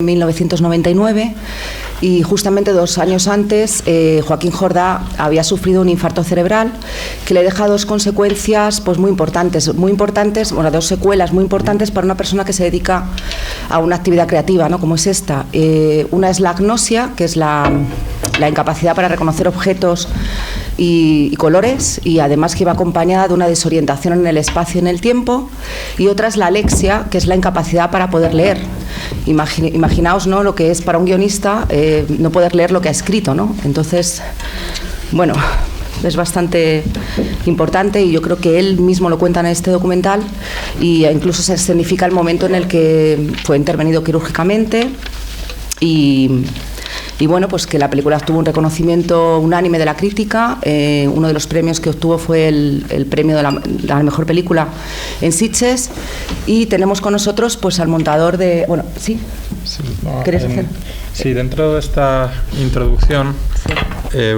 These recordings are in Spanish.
En 1999 y justamente 2 años antes Joaquín Jordá había sufrido un infarto cerebral que le deja 2 consecuencias pues muy importantes, bueno, 2 secuelas muy importantes para una persona que se dedica a una actividad creativa, ¿no? Como es esta. Una es la agnosia, que es la incapacidad para reconocer objetos y colores, y además que iba acompañada de una desorientación en el espacio y en el tiempo, y otra es la alexia, que es la incapacidad para poder leer. Imaginaos, ¿no?, lo que es para un guionista no poder leer lo que ha escrito, ¿no? Entonces, bueno, es bastante importante y yo creo que él mismo lo cuenta en este documental, y incluso se escenifica el momento en el que fue intervenido quirúrgicamente y bueno, pues que la película obtuvo un reconocimiento unánime de la crítica. Uno de los premios que obtuvo fue el premio de la mejor película en Sitges, y tenemos con nosotros pues al montador de... Bueno, ¿sí? ¿Quieres hacer? Sí, dentro de esta introducción,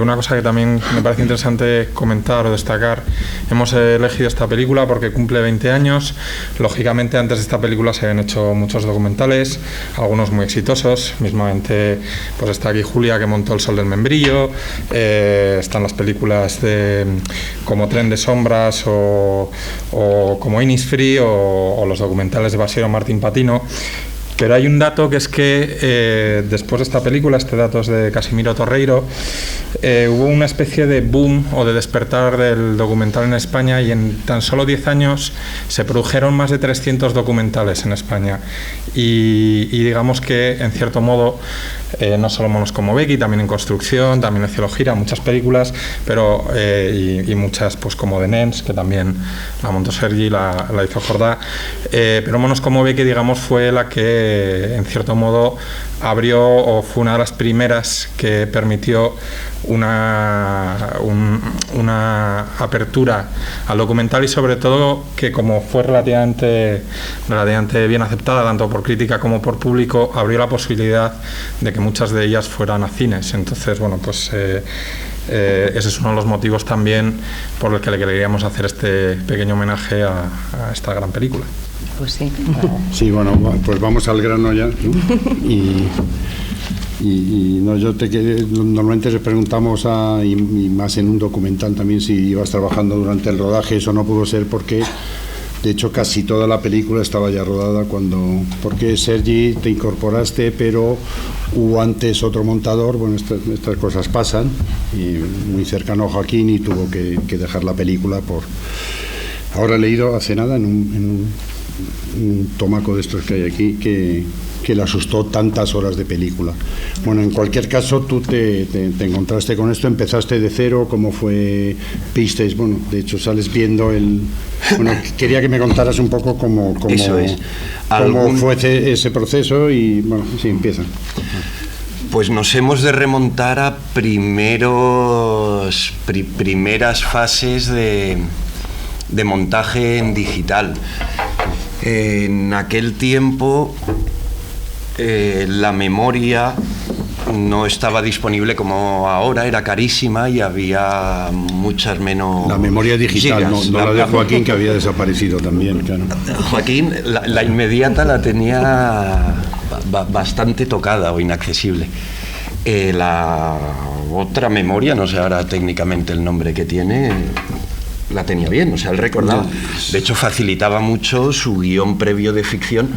una cosa que también me parece interesante comentar o destacar: hemos elegido esta película porque cumple 20 años. Lógicamente, antes de esta película se habían hecho muchos documentales, algunos muy exitosos. Mismamente, pues está aquí Julia, que montó El Sol del Membrillo, están las películas como Tren de Sombras o como Innisfree o los documentales de Basilio Martín Patino. Pero hay un dato, que es que después de esta película, este dato es de Casimiro Torreiro, hubo una especie de boom o de despertar del documental en España, y en tan solo 10 años se produjeron más de 300 documentales en España. Y digamos que, en cierto modo, no solo Monos como Becky, también En Construcción, también El Cielo Gira, muchas películas, pero y muchas, pues como de Nens, que también la montó Sergi, la hizo Jordá, pero Monos como Becky, digamos, fue la que en cierto modo abrió, o fue una de las primeras que permitió una apertura al documental, y sobre todo que, como fue relativamente bien aceptada tanto por crítica como por público, abrió la posibilidad de que muchas de ellas fueran a cines. Entonces, bueno, pues ese es uno de los motivos también por el que le queríamos hacer este pequeño homenaje a esta gran película. Pues sí. Sí, bueno, pues vamos al grano ya, ¿no? No, normalmente les preguntamos y más en un documental también, si ibas trabajando durante el rodaje. Eso no pudo ser porque, de hecho, casi toda la película estaba ya rodada porque Sergi, te incorporaste, pero hubo antes otro montador. Bueno, estas cosas pasan, y muy cercano a Joaquín, y tuvo que dejar la película por... Ahora he leído hace nada en un tomaco de estos que hay aquí que le asustó tantas horas de película. Bueno, en cualquier caso, tú te encontraste con esto, empezaste de cero. ¿Cómo fue? Pisteis, bueno, de hecho sales viendo bueno, quería que me contaras un poco cómo fue ese proceso, y bueno, sí, empieza. Pues nos hemos de remontar a primeras fases de montaje en digital. En aquel tiempo la memoria no estaba disponible como ahora, era carísima y había muchas menos... La memoria digital, gigas, no la de Joaquín, que había desaparecido también, claro. Joaquín, la inmediata la tenía bastante tocada o inaccesible. La otra memoria, no sé ahora técnicamente el nombre que tiene, la tenía bien, o sea, él recordaba. De hecho, facilitaba mucho su guión previo de ficción.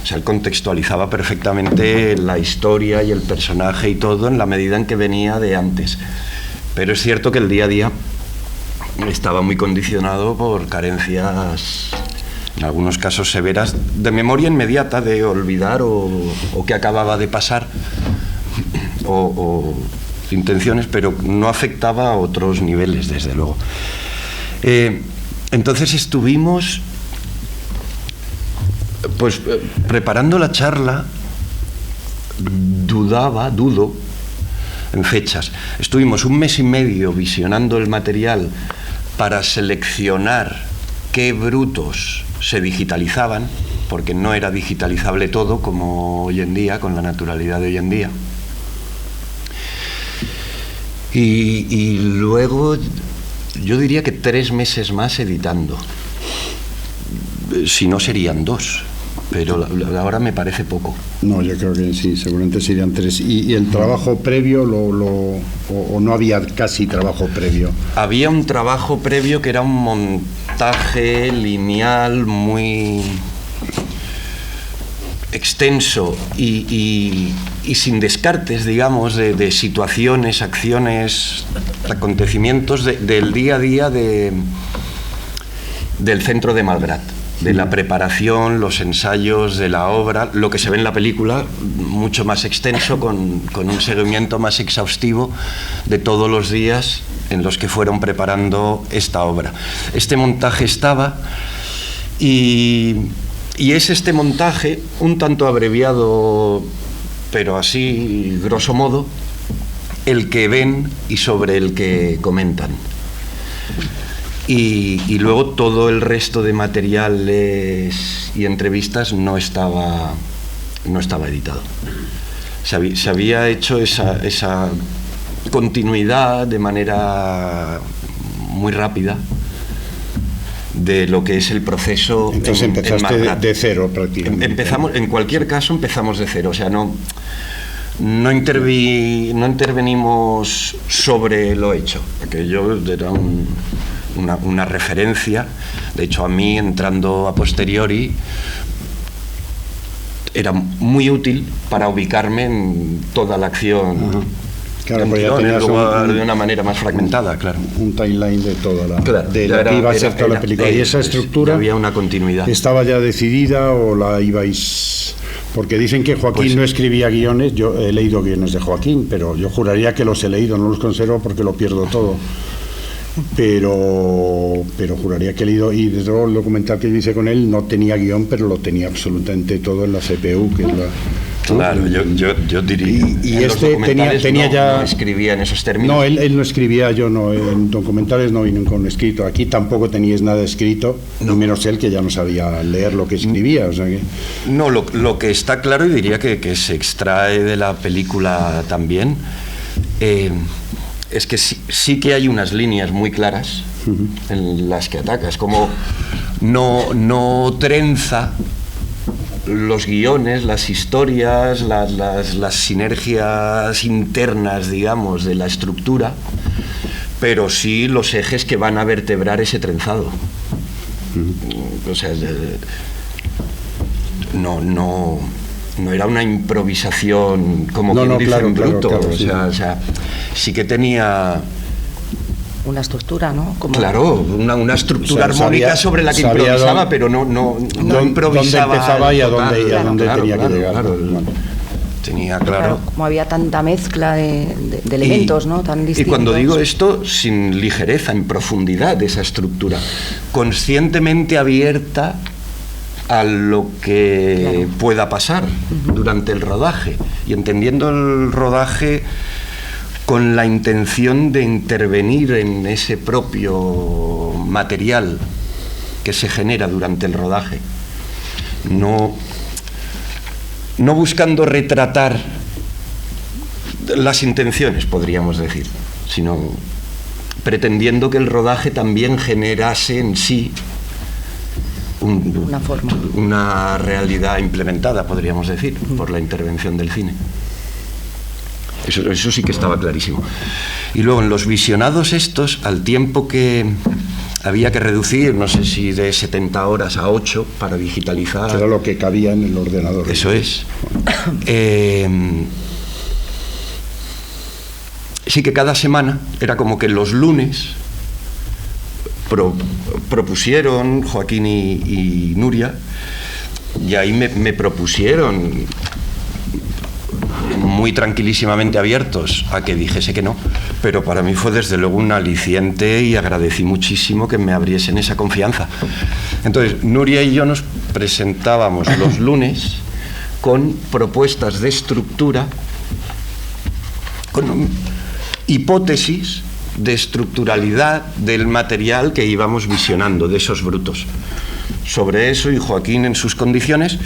O sea, él contextualizaba perfectamente la historia y el personaje y todo en la medida en que venía de antes. Pero es cierto que el día a día estaba muy condicionado por carencias, en algunos casos severas, de memoria inmediata, de olvidar o que acababa de pasar, o intenciones, pero no afectaba a otros niveles, desde luego. Entonces estuvimos pues preparando la charla. Dudo en fechas. Estuvimos 1 mes y medio visionando el material para seleccionar qué brutos se digitalizaban, porque no era digitalizable todo como hoy en día, con la naturalidad de hoy en día. Y luego, yo diría que 3 meses más editando. Si no, serían 2. pero ahora me parece poco. No, yo creo que sí, seguramente serían 3. ¿Y el trabajo previo o no había casi trabajo previo? Había un trabajo previo que era un montaje lineal muy extenso y sin descartes, digamos, de situaciones, acciones, acontecimientos del día a día del centro de Malgrat, de la preparación, los ensayos de la obra, lo que se ve en la película, mucho más extenso, con un seguimiento más exhaustivo de todos los días en los que fueron preparando esta obra. Este montaje estaba y es este montaje, un tanto abreviado, pero así, grosso modo, el que ven y sobre el que comentan. Y luego todo el resto de materiales y entrevistas no estaba editado. Se había hecho esa continuidad de manera muy rápida de lo que es el proceso. Entonces empezaste de cero prácticamente. En cualquier caso empezamos de cero, o sea, no intervenimos sobre lo hecho, aquello era una referencia. De hecho, a mí, entrando a posteriori, era muy útil para ubicarme en toda la acción. Ajá. Claro, pero ya tenías de una manera más fragmentada, claro. Un timeline de toda la, claro, de lo que iba a ser toda la película. ¿Y esa estructura había una continuidad? ¿Estaba ya decidida o la ibais...? Porque dicen que Joaquín no escribía guiones. Yo he leído guiones de Joaquín, pero yo juraría que los he leído, no los conservo porque lo pierdo todo. Pero juraría que he leído, y desde luego el documental que yo hice con él no tenía guión, pero lo tenía absolutamente todo en la CPU, que es la... Claro, yo diría. Y este tenía ya. No escribía en esos términos. No, él no escribía, yo no. En documentales no vino con escrito. Aquí tampoco teníais nada escrito, no. Ni menos él, que ya no sabía leer lo que escribía. O sea que... No, lo que está claro, y diría que se extrae de la película también, es que sí que hay unas líneas muy claras en las que atacas, como no trenza los guiones, las historias, las sinergias internas, digamos, de la estructura, pero sí los ejes que van a vertebrar ese trenzado. O sea, no era una improvisación como quien dice en bruto. Claro, o sea, sí que tenía una estructura, ¿no? Claro, una estructura armónica sobre la que improvisaba, pero no improvisaba. ¿Dónde empezaba y a dónde tenía que llegar? Tenía claro. Como había tanta mezcla de elementos, ¿no? Tan distintos. Y cuando digo esto, sin ligereza, en profundidad de esa estructura, conscientemente abierta a lo que pueda pasar durante el rodaje, y entendiendo el rodaje con la intención de intervenir en ese propio material que se genera durante el rodaje, no buscando retratar las intenciones, podríamos decir, sino pretendiendo que el rodaje también generase en sí una forma, una realidad implementada, podríamos decir, por la intervención del cine. Eso sí que estaba clarísimo. Y luego en los visionados estos, al tiempo que había que reducir, no sé si de 70 horas a 8 para digitalizar. Que era lo que cabía en el ordenador. Eso es. Sí que cada semana era como que los lunes propusieron Joaquín y Nuria, y ahí me propusieron, muy tranquilísimamente abiertos a que dijese que no, pero para mí fue desde luego un aliciente y agradecí muchísimo que me abriesen esa confianza. Entonces, Nuria y yo nos presentábamos los lunes con propuestas de estructura, con hipótesis de estructuralidad del material que íbamos visionando, de esos brutos. Sobre eso, y Joaquín en sus condiciones,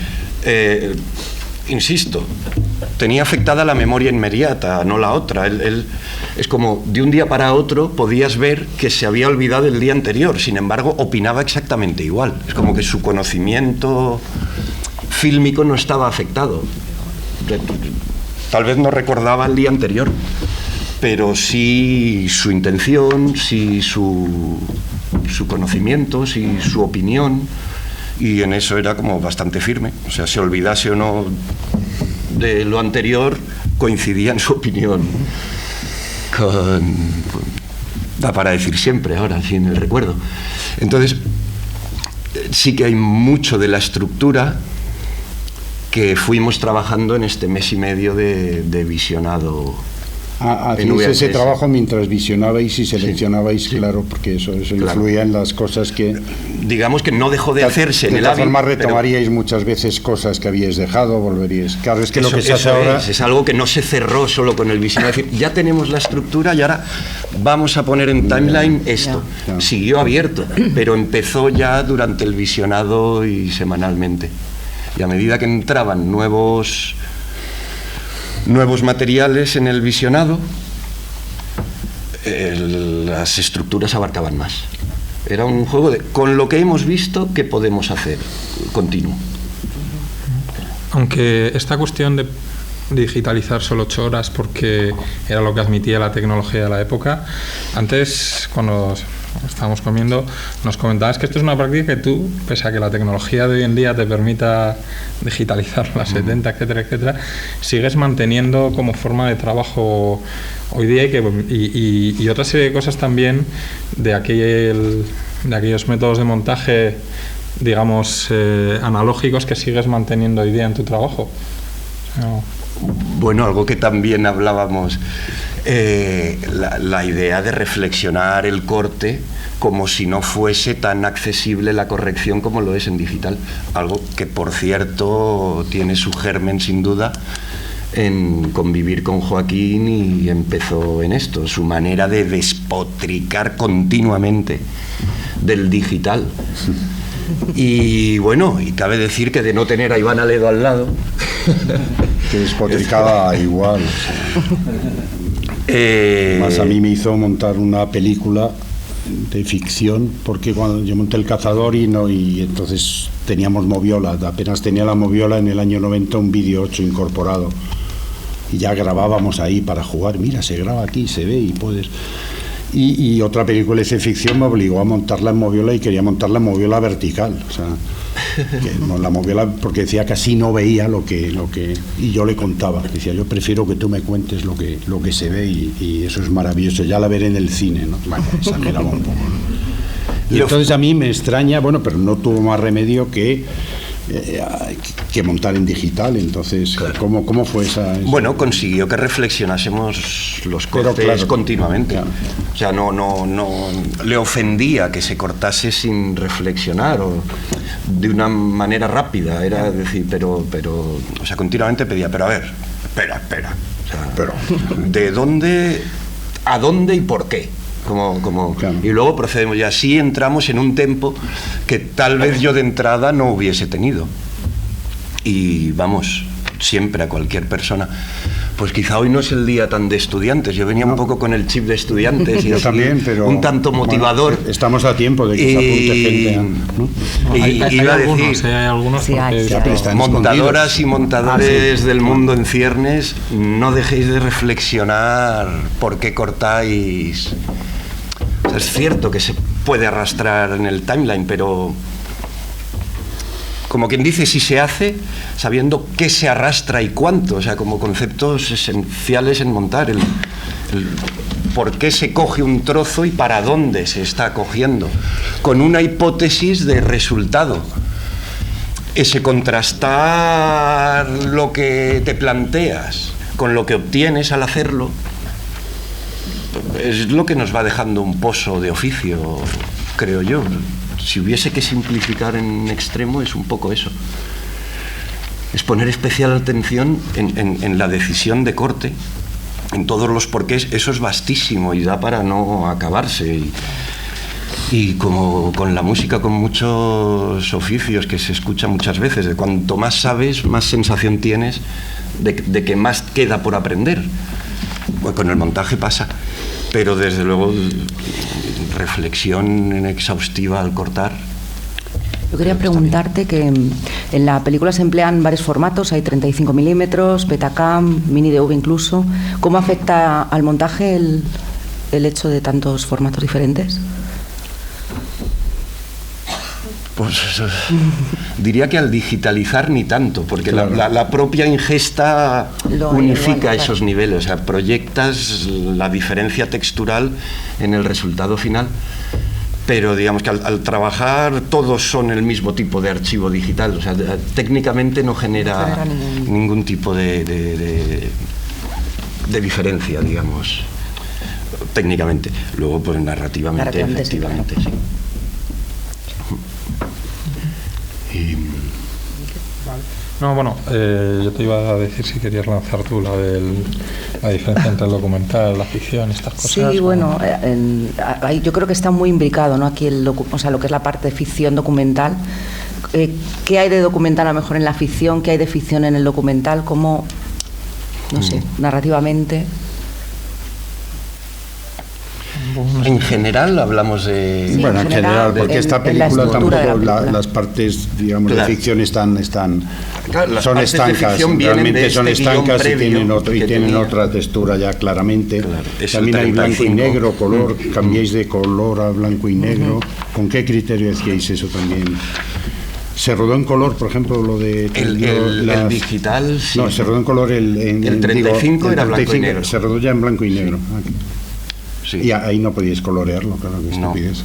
insisto, tenía afectada la memoria inmediata, no la otra. Él es como de un día para otro podías ver que se había olvidado el día anterior, sin embargo opinaba exactamente igual. Es como que su conocimiento fílmico no estaba afectado. Tal vez no recordaba el día anterior, pero sí su intención, sí su conocimiento, sí su opinión, y en eso era como bastante firme. O sea, se olvidase o no de lo anterior, coincidía en su opinión da para decir siempre ahora, sin el recuerdo. Entonces, sí que hay mucho de la estructura que fuimos trabajando en este mes y medio de visionado. Hacíais ese trabajo mientras visionabais y seleccionabais, sí. Claro, porque eso claro. Influía en las cosas que... Digamos que no dejó de hacerse en el hábito. De todas formas retomaríais muchas veces cosas que habíais dejado, volveríais... Claro, es que eso, lo que se hace ahora... Es algo que no se cerró solo con el visionado. Es decir, ya tenemos la estructura y ahora vamos a poner en timeline esto. Ya. Siguió abierto, pero empezó ya durante el visionado y semanalmente. Y a medida que entraban nuevos materiales en el visionado, las estructuras abarcaban más. Era un juego de, con lo que hemos visto, ¿qué podemos hacer? Continuo. Aunque esta cuestión de digitalizar solo 8 horas porque era lo que admitía la tecnología de la época, antes, cuando estábamos comiendo, nos comentabas que esto es una práctica que tú, pese a que la tecnología de hoy en día te permita digitalizar las 70, etcétera, etcétera, sigues manteniendo como forma de trabajo hoy día y otra serie de cosas también de aquellos métodos de montaje, digamos, analógicos que sigues manteniendo hoy día en tu trabajo. No. Bueno, algo que también hablábamos, la idea de reflexionar el corte como si no fuese tan accesible la corrección como lo es en digital. Algo que, por cierto, tiene su germen sin duda en convivir con Joaquín y empezó en esto, su manera de despotricar continuamente del digital. Y bueno, y cabe decir que de no tener a Iván Aledo al lado, que despotricaba igual. Más a mí me hizo montar una película de ficción, porque cuando yo monté El Cazador y entonces teníamos moviola, apenas tenía la moviola en el año 90 un vídeo 8 incorporado y ya grabábamos ahí para jugar, mira, se graba aquí, se ve y puedes... Y otra película de ficción me obligó a montarla en moviola y quería montarla en moviola vertical, o sea, la moviola, porque decía que así no veía lo que y yo le contaba, decía, yo prefiero que tú me cuentes lo que se ve y eso es maravilloso, ya la veré en el cine, ¿no? Bueno, exageraba un poco, ¿no? Y entonces a mí me extraña, bueno, pero no tuvo más remedio que montar en digital. Entonces, claro. ¿Cómo fue esa? Bueno, consiguió que reflexionásemos los cortes, claro, continuamente. Claro. O sea, no le ofendía que se cortase sin reflexionar o de una manera rápida. Era decir, pero o sea, continuamente pedía, pero a ver, espera. O sea, pero ¿de dónde, a dónde y por qué? Claro. Y luego procedemos y así entramos en un tempo que tal vez yo de entrada no hubiese tenido. Y vamos, siempre a cualquier persona, pues quizá hoy no es el día tan de estudiantes, yo venía un poco con el chip de estudiantes y yo también, pero un tanto motivador. Bueno, estamos a tiempo de que se apunte gente, ¿no? Iba a decir, hay algunos sí, montadoras y montadores del mundo en ciernes, no dejéis de reflexionar por qué cortáis. O sea, es cierto que se puede arrastrar en el timeline, pero como quien dice, si se hace sabiendo qué se arrastra y cuánto, o sea, como conceptos esenciales en montar, el por qué se coge un trozo y para dónde se está cogiendo, con una hipótesis de resultado. Ese contrastar lo que te planteas con lo que obtienes al hacerlo es lo que nos va dejando un pozo de oficio, creo yo. Si hubiese que simplificar en extremo, es un poco eso. Es poner especial atención en la decisión de corte, en todos los porqués. Eso es vastísimo y da para no acabarse. Y como con la música, con muchos oficios que se escucha muchas veces, de cuanto más sabes, más sensación tienes de que más queda por aprender. Pues con el montaje pasa. Pero desde luego reflexión exhaustiva al cortar Yo quería preguntarte que en la película se emplean varios formatos, hay 35 milímetros, Betacam, mini DV incluso. ¿Cómo afecta al montaje el hecho de tantos formatos diferentes? Pues diría que al digitalizar ni tanto, porque la propia ingesta unifica esos niveles, o sea, proyectas la diferencia textural en el resultado final, pero digamos que al trabajar todos son el mismo tipo de archivo digital, o sea, técnicamente no genera ningún tipo de diferencia, digamos, técnicamente. Luego, pues narrativamente efectivamente, sí. No, bueno, yo te iba a decir si querías lanzar tú la diferencia entre el documental, la ficción, estas cosas. Sí, bueno, yo creo que está muy imbricado, ¿no? Aquí o sea, lo que es la parte de ficción documental. ¿Qué hay de documental a lo mejor en la ficción? ¿Qué hay de ficción en el documental? ¿Cómo, no sé, narrativamente? En general hablamos de... Sí, bueno, en general, porque esta película tampoco, las partes, digamos, claro, de ficción claro, son estancas, realmente son estancas y tienen tenía otra textura ya claramente. Claro, también hay blanco y negro, color, cambiáis de color a blanco y negro. ¿Con qué criterio hacíais eso también? ¿Se rodó en color, por ejemplo, lo de... el digital? Sí. No, se rodó en color el 35 era blanco y negro. Se rodó ya en blanco y negro. Sí. Y ahí no podíais colorearlo, claro, que estupidez.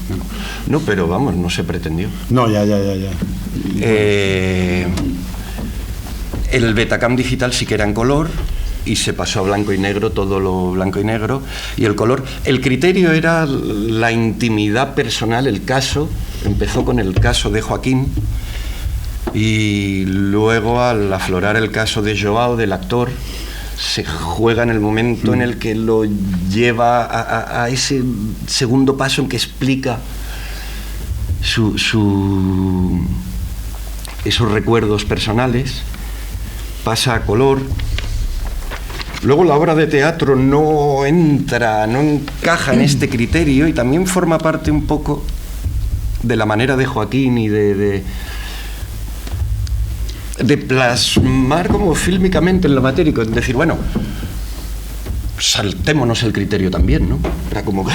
No, pero vamos, no se pretendió. No, ya. El Betacam digital sí que era en color y se pasó a blanco y negro, todo lo blanco y negro. Y el color, el criterio era la intimidad personal, el caso. Empezó con el caso de Joaquín y luego, al aflorar el caso de Joao, del actor, se juega en el momento en el que lo lleva a ese segundo paso en que explica esos recuerdos personales, pasa a color. Luego la obra de teatro no encaja en este criterio y también forma parte un poco de la manera de Joaquín y de plasmar como fílmicamente en lo matérico, es decir, bueno, saltémonos el criterio también, ¿no? Era como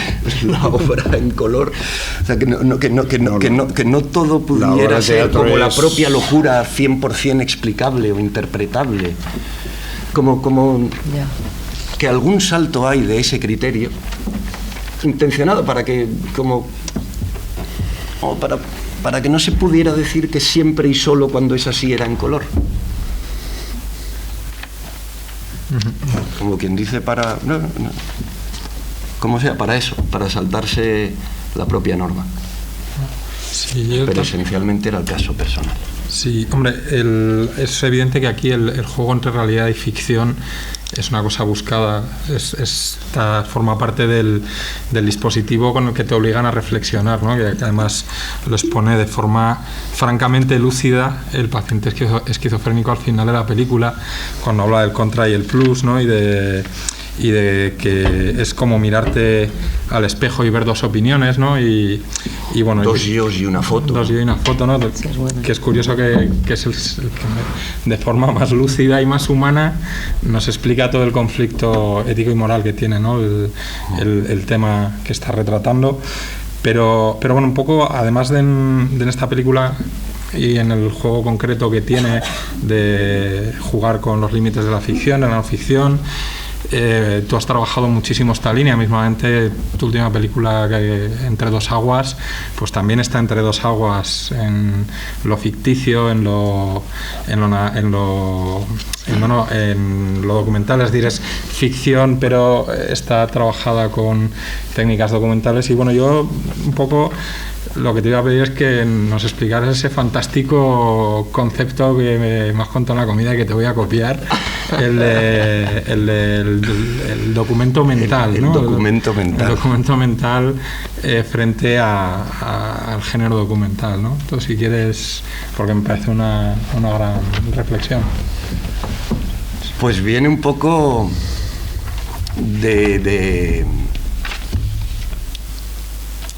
la obra en color, o sea, que no todo pudiera ser como la propia locura 100% explicable o interpretable, como que algún salto hay de ese criterio intencionado para que para que no se pudiera decir que siempre y solo cuando es así era en color. Como quien dice, como sea, para eso, para saltarse la propia norma. Sí, pero esencialmente era el caso personal. Sí, hombre, es evidente que aquí el juego entre realidad y ficción es una cosa buscada, forma parte del dispositivo con el que te obligan a reflexionar, ¿no? Que además lo expone de forma francamente lúcida el paciente esquizofrénico al final de la película, cuando habla del contra y el plus, ¿no? y de que es como mirarte al espejo y ver dos opiniones, ¿no? Y bueno, dos yos y una foto. Dos yos y una foto, ¿no? Sí, es bueno. Que es curioso que es el que de forma más lúcida y más humana nos explica todo el conflicto ético y moral que tiene, ¿no? el tema que está retratando. Pero bueno, un poco, además de en esta película y en el juego concreto que tiene de jugar con los límites de la ficción, de la no ficción, tú has trabajado muchísimo esta línea. Mismamente tu última película, Entre dos aguas, pues también está entre dos aguas, en lo ficticio, en lo documental, es decir, es ficción pero está trabajada con técnicas documentales. Y bueno, yo un poco lo que te iba a pedir es que nos explicaras ese fantástico concepto que me has contado en la comida y que te voy a copiar, el documento mental, el ¿no? documento mental. El documento mental frente al género documental, ¿no? Entonces, si quieres, porque me parece una gran reflexión. Pues viene un poco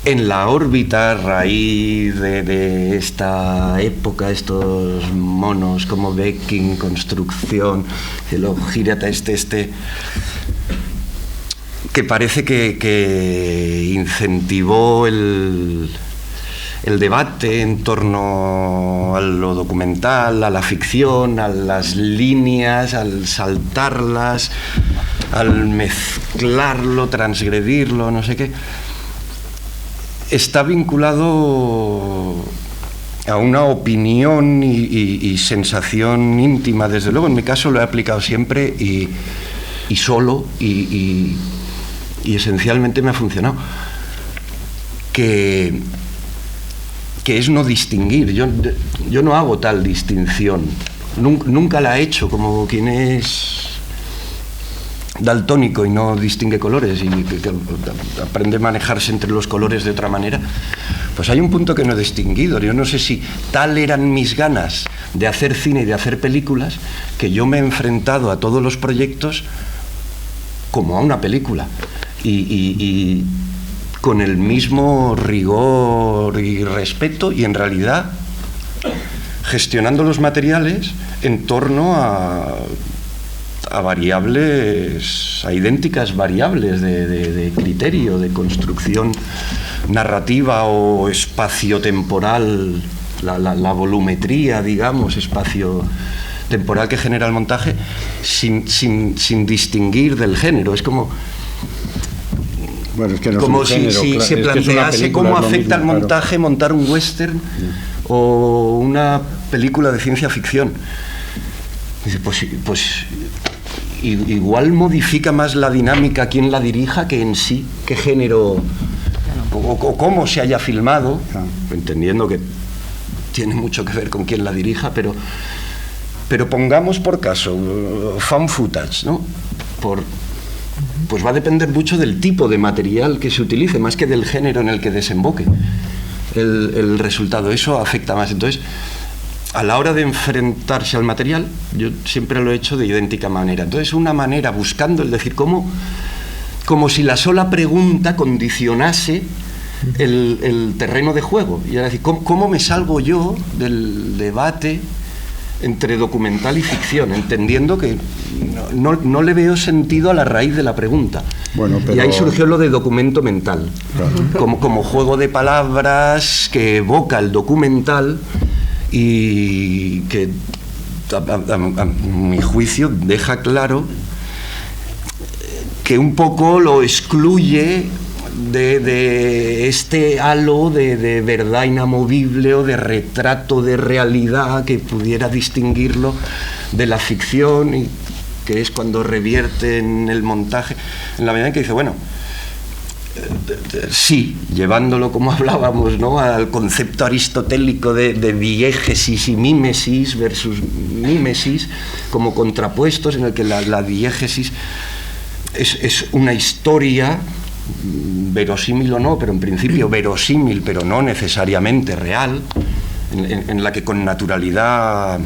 en la órbita, a raíz de esta época, estos monos como Becking, construcción, luego gírate que parece que incentivó el debate en torno a lo documental, a la ficción, a las líneas, al saltarlas, al mezclarlo, transgredirlo, no sé qué, está vinculado a una opinión y sensación íntima. Desde luego, en mi caso lo he aplicado siempre y solo y esencialmente me ha funcionado. Que es no distinguir. Yo no hago tal distinción. Nunca la he hecho, como quien es daltónico y no distingue colores y que aprende a manejarse entre los colores de otra manera. Pues hay un punto que no he distinguido. Yo no sé si tal eran mis ganas de hacer cine y de hacer películas, que yo me he enfrentado a todos los proyectos como a una película. Y con el mismo rigor y respeto, y en realidad gestionando los materiales en torno a variables, a idénticas variables de criterio, de construcción narrativa o espacio-temporal, la volumetría, digamos, espacio-temporal que genera el montaje, sin distinguir del género. Es como... Bueno, es que no como es un género, si claro, se plantease cómo afecta al montaje montar un western o una película de ciencia ficción. Dice, pues igual modifica más la dinámica quien la dirija que en sí, qué género o cómo se haya filmado, entendiendo que tiene mucho que ver con quién la dirija, pero pongamos por caso found footage, ¿no? Pues va a depender mucho del tipo de material que se utilice, más que del género en el que desemboque el resultado. Eso afecta más. Entonces, a la hora de enfrentarse al material, yo siempre lo he hecho de idéntica manera. Entonces, una manera, buscando el decir, como si la sola pregunta condicionase el terreno de juego. Y era decir, ¿cómo me salgo yo del debate entre documental y ficción, entendiendo que no le veo sentido a la raíz de la pregunta? Bueno, pero... Y ahí surgió lo de documento mental, claro. como juego de palabras que evoca el documental y que a mi juicio deja claro que un poco lo excluye de este halo de verdad inamovible o de retrato de realidad que pudiera distinguirlo de la ficción, y que es cuando revierte en el montaje, en la medida en que dice, bueno, sí, llevándolo como hablábamos, ¿no?, al concepto aristotélico de diégesis y mímesis versus mímesis como contrapuestos, en el que la diégesis es una historia verosímil o no, pero en principio verosímil, pero no necesariamente real, en la que con naturalidad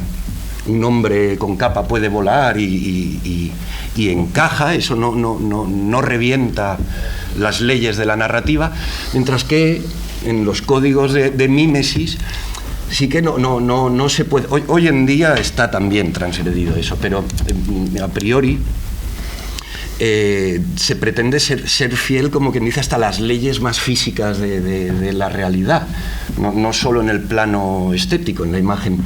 un hombre con capa puede volar y encaja, eso no revienta las leyes de la narrativa, mientras que en los códigos de mímesis sí que no se puede. Hoy en día está también transgredido eso, pero a priori se pretende ser fiel, como quien dice, hasta las leyes más físicas de la realidad, no solo en el plano estético, en la imagen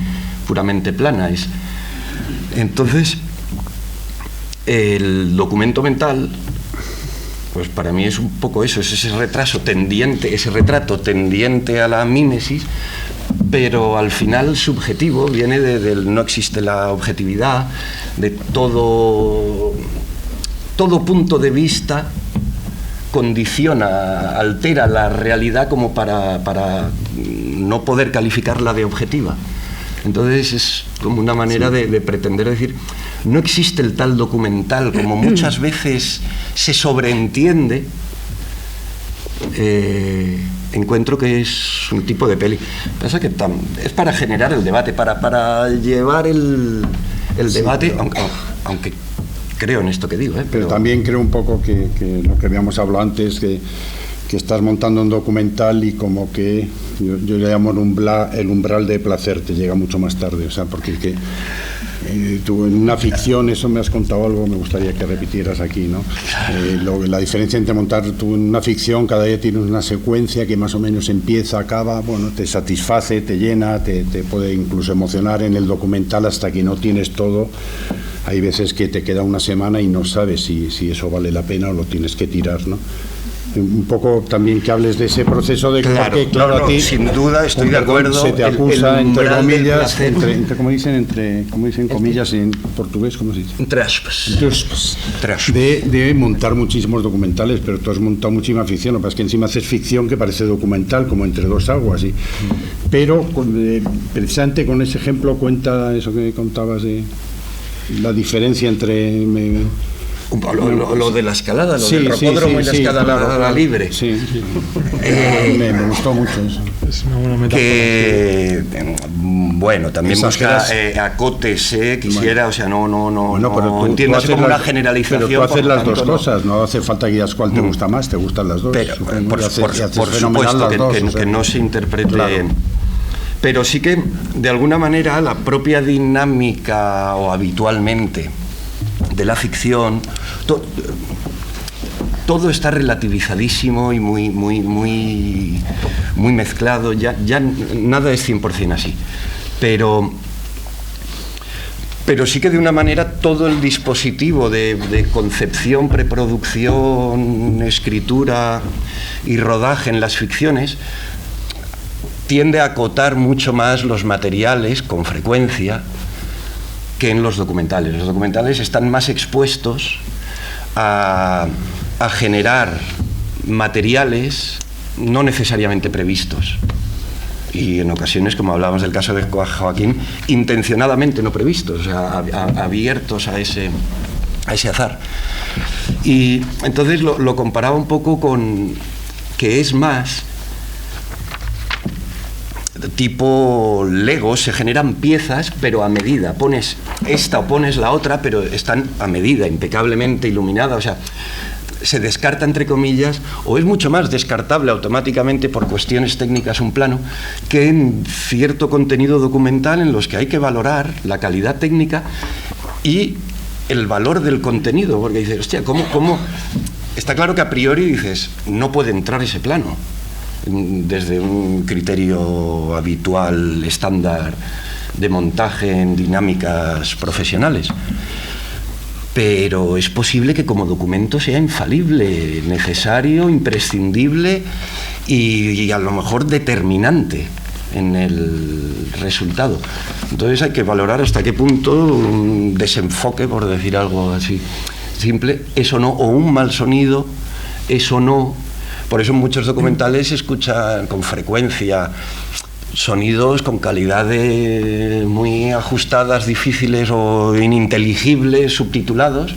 puramente plana. Entonces, el documento mental, pues para mí es un poco eso, es ese retrato tendiente a la mímesis, pero al final subjetivo, viene del no existe la objetividad, de todo punto de vista condiciona, altera la realidad como para no poder calificarla de objetiva. Entonces es como una manera de pretender decir, no existe el tal documental, como muchas veces se sobreentiende. Encuentro que es un tipo de peli. Pasa que es para generar el debate, para llevar el debate, aunque creo en esto que digo, pero también creo un poco que lo que habíamos hablado antes, que que estás montando un documental y como que yo le llamo el umbral de placer, te llega mucho más tarde, o sea, porque es que tú en una ficción, eso me has contado algo, me gustaría que repitieras aquí, ¿no? La diferencia entre montar tú en una ficción, cada día tienes una secuencia que más o menos empieza, acaba, bueno, te satisface, te llena, te puede incluso emocionar. En el documental, hasta que no tienes todo, hay veces que te queda una semana y no sabes si eso vale la pena o lo tienes que tirar, ¿no? Un poco también que hables de ese proceso de claro, porque, claro, no, a ti sin duda estoy de acuerdo. Se te acusa, entre comillas, como dicen comillas en portugués, ¿cómo se dice? Entre aspas. De montar muchísimos documentales, pero tú has montado muchísima ficción. Lo que pasa es que encima haces ficción que parece documental, como Entre dos aguas. ¿Sí? Pero precisamente con ese ejemplo cuenta eso que contabas de la diferencia entre... Lo de la escalada, lo del rocódromo y la escalada libre. Sí. Me gustó mucho eso. Es una buena metáfora. Que, bueno, también busca acotes, quisiera, o sea, no entiendas como una generalización. Pero tú haces las dos cosas, no hace falta que digas cuál te gusta más, te gustan las dos. Pero, por supuesto, que no se interprete... Claro. Pero sí que, de alguna manera, la propia dinámica o habitualmente de la ficción, todo está relativizadísimo y muy mezclado, ya nada es 100% así, pero sí que de una manera todo el dispositivo de concepción, preproducción, escritura y rodaje en las ficciones tiende a acotar mucho más los materiales con frecuencia que en los documentales. Los documentales están más expuestos a generar materiales no necesariamente previstos. Y en ocasiones, como hablábamos del caso de Joaquín, intencionadamente no previstos, o sea, abiertos a ese azar. Y entonces lo comparaba un poco con que es más... tipo Lego, se generan piezas pero a medida, pones esta o pones la otra, pero están a medida, impecablemente iluminadas, o sea, se descarta entre comillas, o es mucho más descartable automáticamente por cuestiones técnicas un plano, que en cierto contenido documental en los que hay que valorar la calidad técnica y el valor del contenido, porque dices, hostia, ¿cómo? Está claro que a priori dices, no puede entrar ese plano desde un criterio habitual, estándar de montaje en dinámicas profesionales, pero es posible que como documento sea infalible, necesario, imprescindible y a lo mejor determinante en el resultado. Entonces hay que valorar hasta qué punto un desenfoque, por decir algo así simple, eso no, o un mal sonido, eso no. Por eso en muchos documentales se escuchan con frecuencia sonidos con calidades muy ajustadas, difíciles o ininteligibles, subtitulados,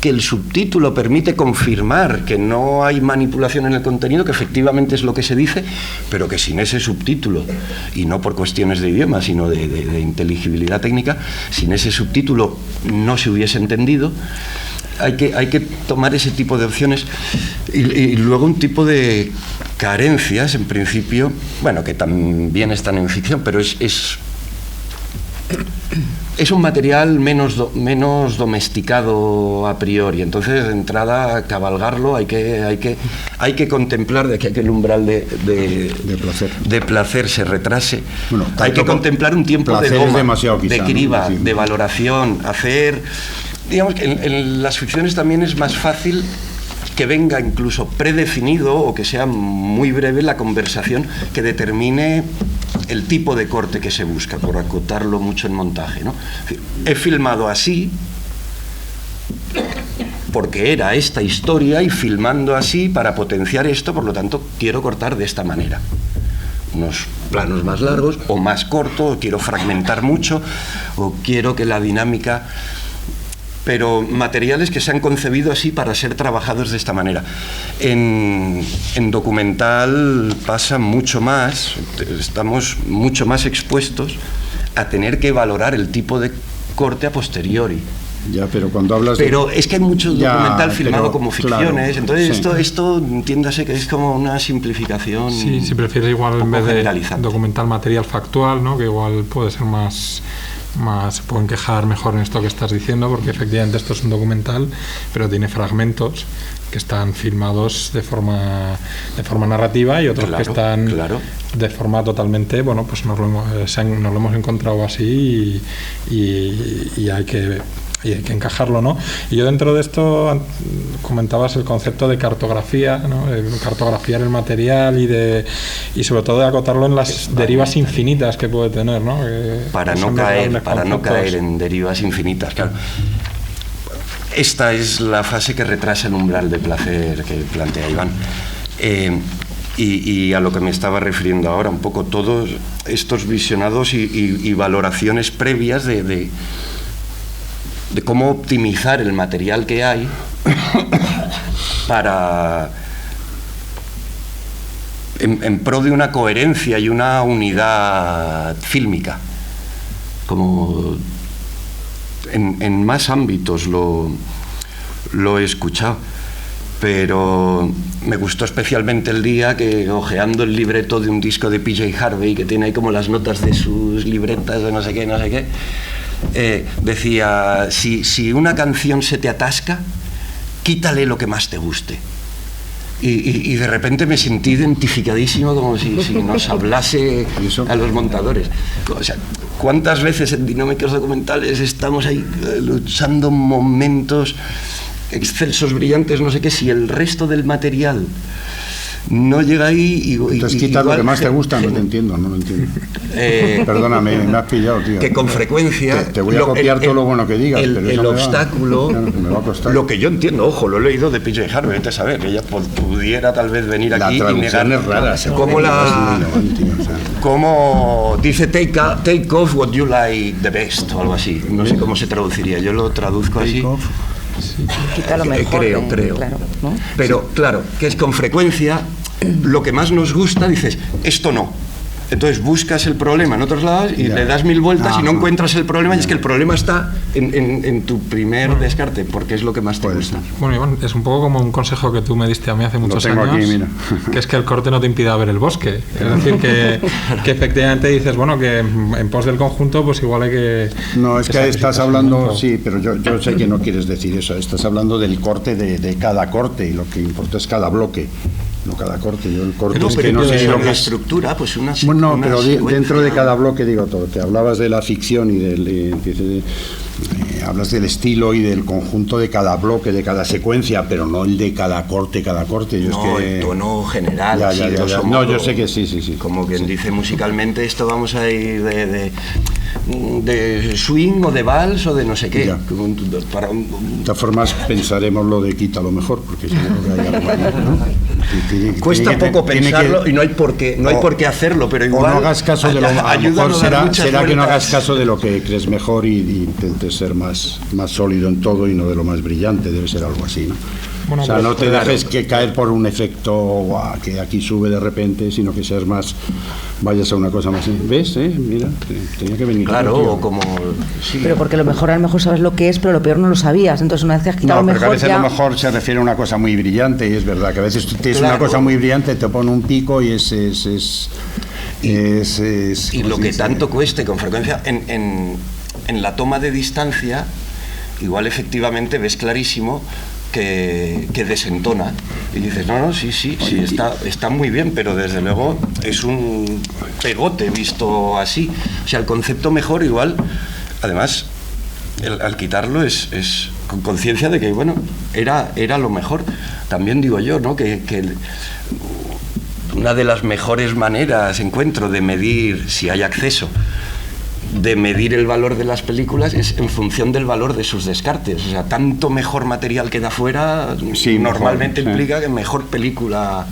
que el subtítulo permite confirmar que no hay manipulación en el contenido, que efectivamente es lo que se dice, pero que sin ese subtítulo, y no por cuestiones de idioma, sino de inteligibilidad técnica, sin ese subtítulo no se hubiese entendido. Hay que tomar ese tipo de opciones y luego un tipo de carencias, en principio, bueno, que también están en ficción, pero es un material menos domesticado a priori. Entonces, de entrada, cabalgarlo, hay que contemplar de que el umbral de placer se retrase. Bueno, hay que contemplar un tiempo de doma, de criba, de valoración, hacer... Digamos que en las ficciones también es más fácil que venga incluso predefinido o que sea muy breve la conversación que determine el tipo de corte que se busca, por acotarlo mucho en montaje, ¿no? He filmado así porque era esta historia y filmando así para potenciar esto, por lo tanto quiero cortar de esta manera. Unos planos más largos o más cortos, o quiero fragmentar mucho, o quiero que la dinámica... pero materiales que se han concebido así para ser trabajados de esta manera. En documental pasa mucho más, estamos mucho más expuestos a tener que valorar el tipo de corte a posteriori. Ya, pero cuando hablas Pero es que hay mucho documental filmado como ficciones, claro, entonces sí. esto entiéndase que es como una simplificación. Sí, si prefieres igual en vez de generalizante. documental material factual, ¿no? Que igual puede ser más se pueden quejar mejor en esto que estás diciendo, porque efectivamente esto es un documental, pero tiene fragmentos que están filmados de forma narrativa y otros que están de forma totalmente, bueno, pues nos lo hemos encontrado así y hay que encajarlo, ¿no? Y yo dentro de esto comentabas el concepto de cartografía, ¿no? Cartografiar el material y sobre todo de acotarlo en las derivas infinitas que puede tener, ¿no? Para no caer en derivas infinitas, claro. Esta es la fase que retrasa el umbral de placer que plantea Iván. Y a lo que me estaba refiriendo ahora, un poco todos estos visionados y valoraciones previas de cómo optimizar el material que hay para en pro de una coherencia y una unidad fílmica. Como en más ámbitos lo he escuchado, pero me gustó especialmente el día que, hojeando el libreto de un disco de PJ Harvey, que tiene ahí como las notas de sus libretas de no sé qué, decía, si una canción se te atasca, quítale lo que más te guste. Y de repente me sentí identificadísimo, como si nos hablase a los montadores. O sea, ¿cuántas veces en dinámicos documentales estamos ahí luchando momentos excelsos, brillantes, no sé qué, si el resto del material no llega ahí entonces quitas lo que más te gusta? No lo entiendo. Perdóname, me has pillado, tío. Que con frecuencia te voy a copiar todo lo bueno que digas, pero el obstáculo, me va a costar. Lo que yo entiendo, ojo, lo he leído de PJ Harvey, vete a saber, que ella pudiera tal vez venir aquí y negar. Es rara, como dice take off what you like the best o algo así, no sé cómo se traduciría, yo lo traduzco así. Sí, quita lo mejor, creo. Claro, ¿no? Pero claro, que es con frecuencia lo que más nos gusta, dices, esto no. Entonces buscas el problema en otros lados y le das 1000 vueltas y no encuentras el problema, y es que el problema está en tu primer descarte, porque es lo que más te gusta. Bueno, Iván, es un poco como un consejo que tú me diste a mí hace muchos años, aquí, mira. Que es que el corte no te impida ver el bosque. Es decir, que efectivamente dices, bueno, que en pos del conjunto pues igual hay que... No, es que estás hablando, sí, pero yo sé que no quieres decir eso, estás hablando del corte de cada corte, y lo que importa es cada bloque. No cada corte, yo el corte es que no sé lo que la es estructura, pues una bueno, pero dentro de cada bloque digo todo. Te hablabas de la ficción y hablas del estilo y del conjunto de cada bloque, de cada secuencia, pero no el de cada corte. Yo no, es que, el tono general. Ya. No, yo sé que sí. Como quien dice musicalmente, esto vamos a ir de swing o de vals o de no sé qué. De todas formas, pensaremos lo de quita lo mejor, porque seguro que hay algo ahí, ¿no? Cuesta poco pensarlo y no hay por qué hacerlo, pero igual. O no hagas caso de lo mejor será que no hagas caso de lo que crees mejor y intentes ser más sólido en todo y no de lo más brillante, debe ser algo así, ¿no? Bueno, o sea, no te dejes que caer por un efecto que aquí sube de repente, sino que seas más, vayas a una cosa más. ¿Ves? Mira, tenía que venir. Claro, o como. Sí. Pero porque a lo mejor sabes lo que es, pero lo peor no lo sabías. Entonces, una vez que has quitado lo mejor. Pero a veces lo mejor se refiere a una cosa muy brillante, y es verdad que a veces tienes una cosa muy brillante, te pone un pico y y lo que tanto cueste, con frecuencia, en la toma de distancia, igual efectivamente ves clarísimo que desentona y dices, no, sí, está muy bien, pero desde luego es un pegote visto así. O sea, el concepto mejor igual, además, al quitarlo es con conciencia de que, bueno, era lo mejor. También digo yo, ¿no? Que una de las mejores maneras, encuentro, de medir, si hay acceso, de medir el valor de las películas es en función del valor de sus descartes. O sea, tanto mejor material queda fuera, normalmente implica que mejor película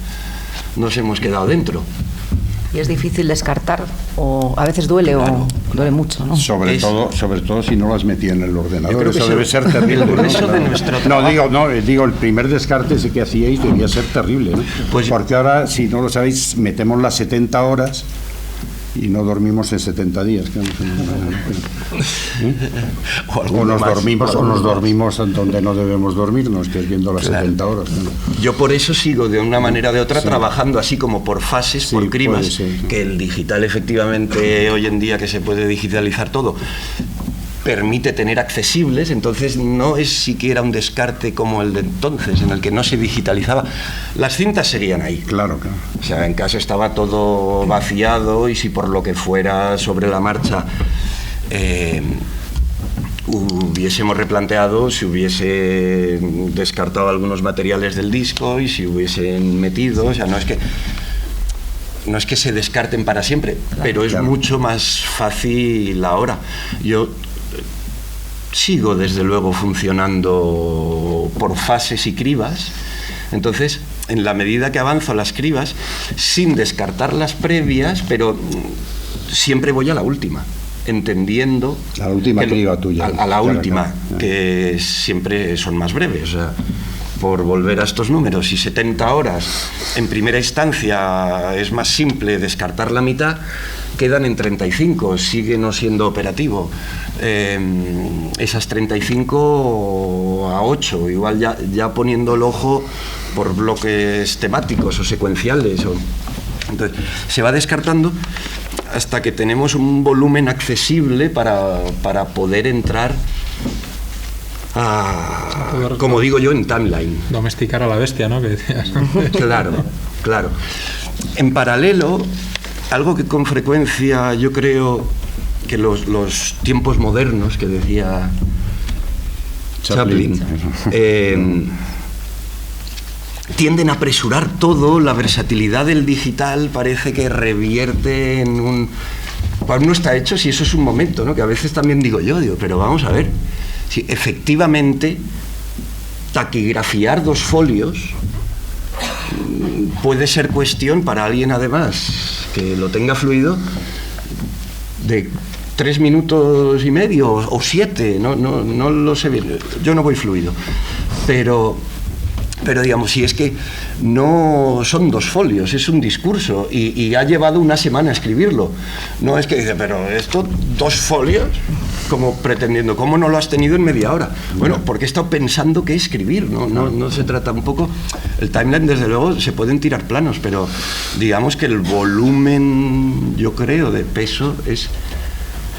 nos hemos quedado dentro. Y es difícil descartar, o a veces duele, claro, o duele mucho, ¿no? Sobre todo si no lo has metido en el ordenador. Eso debe ser terrible. El grueso de nuestro trabajo. Digo, el primer descarte ese que hacíais debía ser terrible, ¿no? Pues, porque ahora, si no lo sabéis, metemos las 70 horas y no dormimos en 70 días. Claro. O nos dormimos en donde no debemos dormirnos, que es viendo las 70 horas. Claro. Yo por eso sigo de una manera o de otra trabajando así como por fases, por crimas, que el digital efectivamente hoy en día que se puede digitalizar todo, permite tener accesibles, entonces no es siquiera un descarte como el de entonces, en el que no se digitalizaba. Las cintas serían ahí. Claro, claro. O sea, en casa estaba todo vaciado y si por lo que fuera sobre la marcha hubiésemos replanteado, si hubiese descartado algunos materiales del disco y si hubiesen metido, o sea, no es que se descarten para siempre, pero es mucho más fácil ahora. Yo sigo desde luego funcionando por fases y cribas, entonces en la medida que avanzo las cribas, sin descartar las previas, pero siempre voy a la última, entendiendo a la última criba tuya, a la última, que siempre son más breves, o sea, por volver a estos números, si 70 horas en primera instancia es más simple descartar la mitad, quedan en 35, sigue no siendo operativo. Esas 35 a 8, igual ya poniendo el ojo por bloques temáticos o secuenciales. Entonces, se va descartando hasta que tenemos un volumen accesible para poder entrar como digo yo, en timeline. Domesticar a la bestia, ¿no? Que decías. Claro. En paralelo, algo que con frecuencia yo creo que los tiempos modernos, que decía Chaplin, tienden a apresurar todo, la versatilidad del digital parece que revierte en un... Cuando uno está hecho, si eso es un momento, ¿no? Que a veces también digo, pero vamos a ver, si efectivamente taquigrafiar 2 folios puede ser cuestión para alguien además que lo tenga fluido de 3 minutos y medio o 7, no lo sé bien, yo no voy fluido, pero digamos, si es que no son 2 folios, es un discurso y ha llevado una semana escribirlo, no es que dice, pero esto 2 folios, como pretendiendo, ¿cómo no lo has tenido en media hora? Bueno, porque he estado pensando qué escribir, no se trata un poco, el timeline desde luego se pueden tirar planos, pero digamos que el volumen, yo creo, de peso es...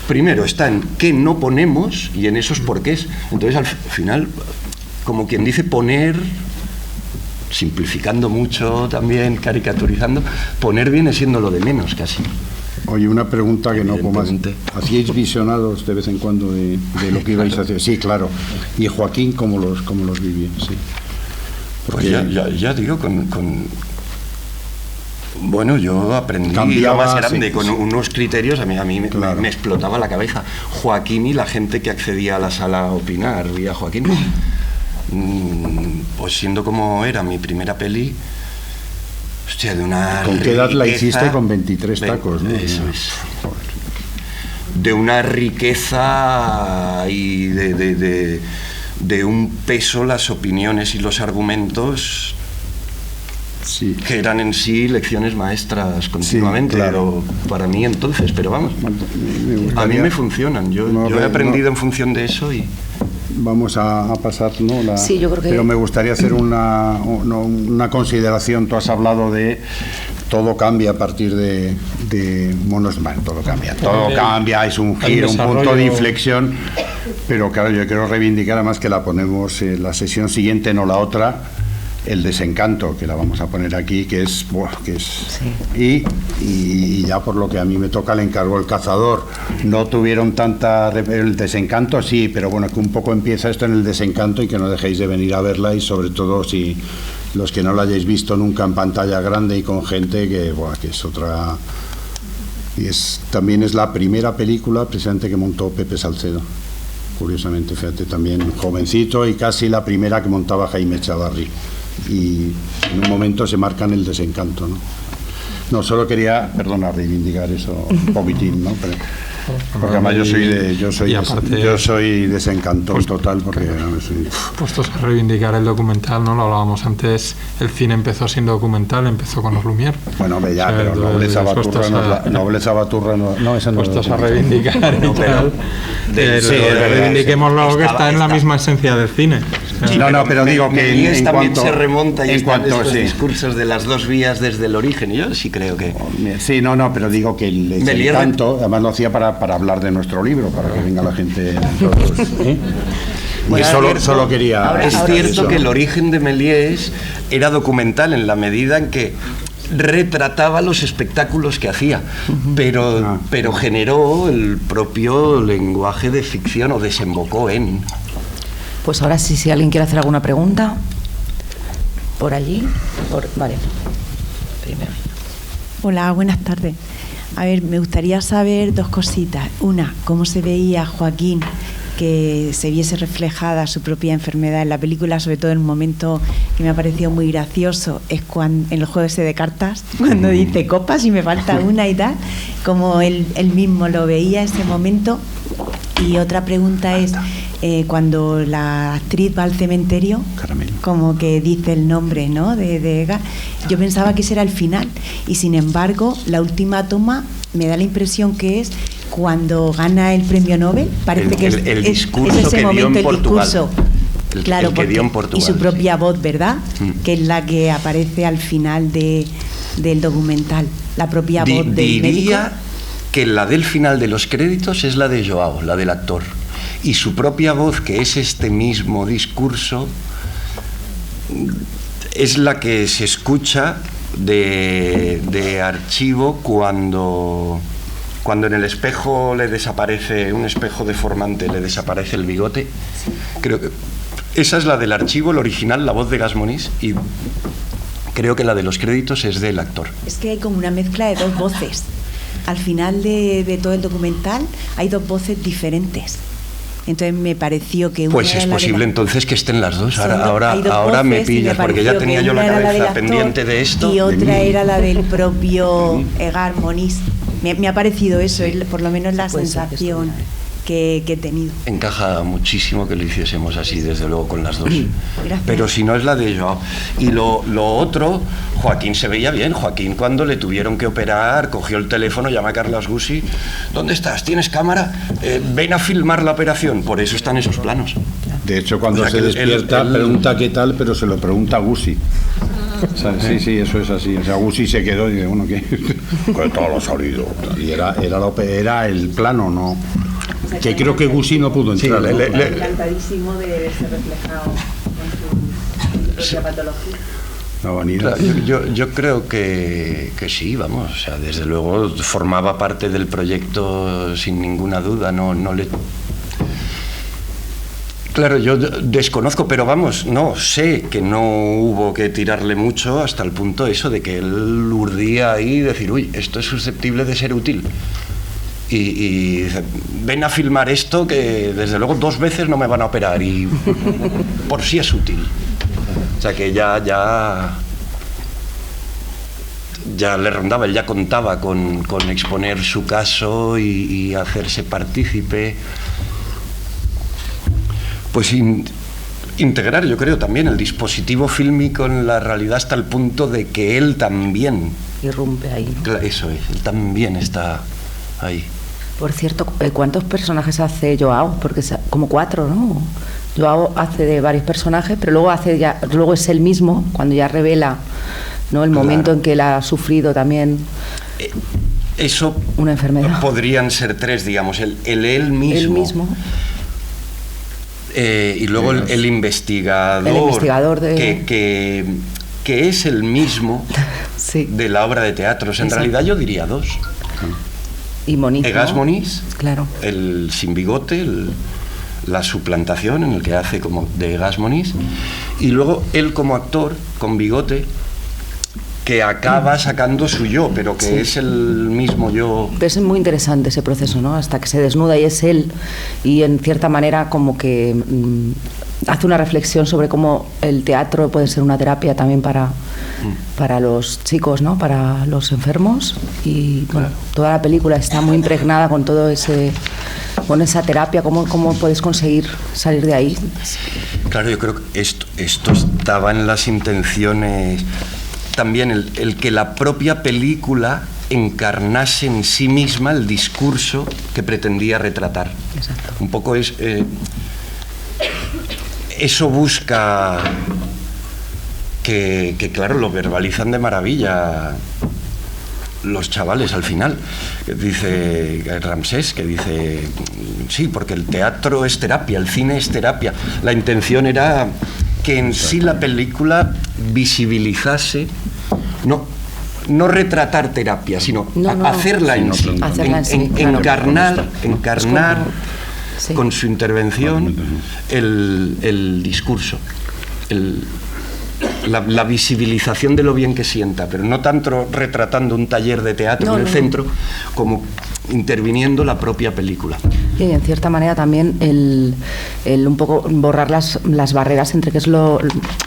Primero está en qué no ponemos y en esos porqués. Entonces al final, como quien dice, poner, simplificando mucho también, caricaturizando, poner viene siendo lo de menos casi. Oye, una pregunta que no puedo más. ¿Hacíais visionados de vez en cuando de lo que ibais a hacer? Sí, claro. ¿Y Joaquín cómo los vivía? Sí. Porque pues ya digo, bueno, yo aprendí lo más grande, con unos criterios, a mí me explotaba la cabeza. Joaquín y la gente que accedía a la sala a opinar, y a Joaquín, pues siendo como era mi primera peli, hostia, de una ¿Con qué edad la hiciste? Con 23 tacos, ¿no? Eso es. De una riqueza y de un peso las opiniones y los argumentos, sí, que eran en sí lecciones maestras continuamente, sí, claro. Pero para mí entonces, pero vamos, a mí me funcionan, yo he aprendido en función de eso y... Vamos a pasar, ¿no? Sí, yo creo que... Pero me gustaría hacer una consideración. Tú has hablado de todo cambia a partir de Monosman, todo cambia, es un giro, un punto de inflexión, pero claro, yo quiero reivindicar además que la ponemos en la sesión siguiente, no la otra, el desencanto, que la vamos a poner aquí, que es sí. Y ya por lo que a mí me toca le encargó El Cazador. No tuvieron el desencanto, sí, pero bueno, que un poco empieza esto en el desencanto y que no dejéis de venir a verla, y sobre todo si los que no la hayáis visto nunca en pantalla grande y con gente que es otra... Y también es la primera película precisamente que montó Pepe Salcedo, curiosamente, fíjate, también jovencito, y casi la primera que montaba Jaime Echavarri. Y en un momento se marcan el desencanto, ¿no? No, solo quería, reivindicar eso un poquitín, ¿no? Porque además yo soy desencantón total, porque puestos a reivindicar el documental, ¿no? Lo hablábamos antes, el cine empezó siendo documental, empezó con los Lumière. Bueno, ya, pero Nobleza Baturra no, esa no. Puestos a reivindicar reivindiquemos lo que está en la misma esencia del cine. Sí, pero digo que en también cuanto se remonta y en cuanto estos discursos de las dos vías desde el origen, yo sí creo que sí, pero digo que el tanto, además lo hacía para hablar de nuestro libro, para que venga la gente todos, Bueno, solo quería es cierto que el origen de Méliès era documental en la medida en que retrataba los espectáculos que hacía, pero generó el propio lenguaje de ficción, o desembocó en. Pues ahora sí, si alguien quiere hacer alguna pregunta, por allí, vale. Primero. Hola, buenas tardes. A ver, me gustaría saber dos cositas. Una, ¿cómo se veía Joaquín que se viese reflejada su propia enfermedad en la película? Sobre todo en un momento que me ha parecido muy gracioso, es cuando en el juego ese de cartas, cuando dice copas y me falta una y tal, como él mismo lo veía ese momento. Y otra pregunta es, cuando la actriz va al cementerio, Caramelo, como que dice el nombre, ¿no?, de Edgar, yo pensaba que ese era el final, y sin embargo la última toma me da la impresión que es cuando gana el premio Nobel. Parece que el discurso es ese que momento, dio en Portugal. discurso, Claro, el que dio en Portugal, y su propia voz, ¿verdad? Que es la que aparece al final del documental, la propia voz del médico. Diría que la del final de los créditos es la de Joao, la del actor, y su propia voz, que es este mismo discurso, es la que se escucha de archivo cuando en el espejo le desaparece, un espejo deformante, le desaparece el bigote. Creo que esa es la del archivo, el original, la voz de Gasmonis, y creo que la de los créditos es del actor. Es que hay como una mezcla de dos voces. Al final de todo el documental hay dos voces diferentes. Entonces me pareció que una pues es posible entonces que estén las dos. Ahora me pillas, porque ya tenía yo la cabeza pendiente de esto. Y otra era la del propio Edgar Moniz. Me ha parecido eso, por lo menos la sensación que he tenido. Encaja muchísimo que lo hiciésemos así, desde luego, con las dos. Gracias. Pero si no es la de Joao. Y lo otro, Joaquín se veía bien. Joaquín, cuando le tuvieron que operar, cogió el teléfono, llama a Carlos Gussi. ¿Dónde estás? ¿Tienes cámara? Ven a filmar la operación. Por eso están esos planos. De hecho, cuando se despierta, pregunta qué tal, pero se lo pregunta a Gussi. O sea, sí, eso es así. O sea, Gussi se quedó y dice, bueno, ¿qué tal ha salido? Y era el plano, ¿no? Que creo que Gussi no pudo entrar. Sí, encantadísimo de verse reflejado con su propia patología. La vanidad. Yo creo que sí, vamos. O sea, desde luego formaba parte del proyecto sin ninguna duda. No le... Claro, yo desconozco, pero vamos, no, sé que no hubo que tirarle mucho hasta el punto eso de que él urdía ahí y decir, uy, esto es susceptible de ser útil. Y dice, ven a filmar esto que desde luego 2 veces no me van a operar y por sí es útil. O sea que ya le rondaba, él ya contaba con exponer su caso y hacerse partícipe. Pues integrar, yo creo, también el dispositivo fílmico en la realidad hasta el punto de que él también irrumpe ahí. Eso es, él también está ahí. Por cierto, ¿cuántos personajes hace Joao? Porque como 4, ¿no? Joao hace de varios personajes, pero luego es él mismo cuando ya revela, ¿no?, el momento en que él ha sufrido también eso una enfermedad. Podrían ser 3, digamos, él mismo. Él mismo. Y luego el investigador que es el mismo sí. de la obra de teatro. En realidad yo diría 2. Y Moniz, Egas Moniz, claro. El sin bigote, la suplantación en el que hace como de Egas Moniz, y luego él como actor con bigote que acaba sacando su yo, pero que sí. es el mismo yo. Pero es muy interesante ese proceso, ¿no? Hasta que se desnuda y es él, y en cierta manera como que hace una reflexión sobre cómo el teatro puede ser una terapia también para para los chicos, ¿no? Para los enfermos, y bueno, toda la película está muy impregnada con todo ese, con esa terapia. ¿Cómo puedes conseguir salir de ahí? Claro, yo creo que esto estaba en las intenciones también, el que la propia película encarnase en sí misma el discurso que pretendía retratar. Exacto. Un poco eso busca que claro, lo verbalizan de maravilla los chavales al final. Dice Ramsés, que dice, sí, porque el teatro es terapia, el cine es terapia. La intención era que en sí la película visibilizase, no retratar terapia, sino hacerla en sí, encarnar sí, con su intervención el discurso, la visibilización de lo bien que sienta, pero no tanto retratando un taller de teatro en el centro, como interviniendo la propia película. Y en cierta manera también el un poco borrar las barreras entre qué es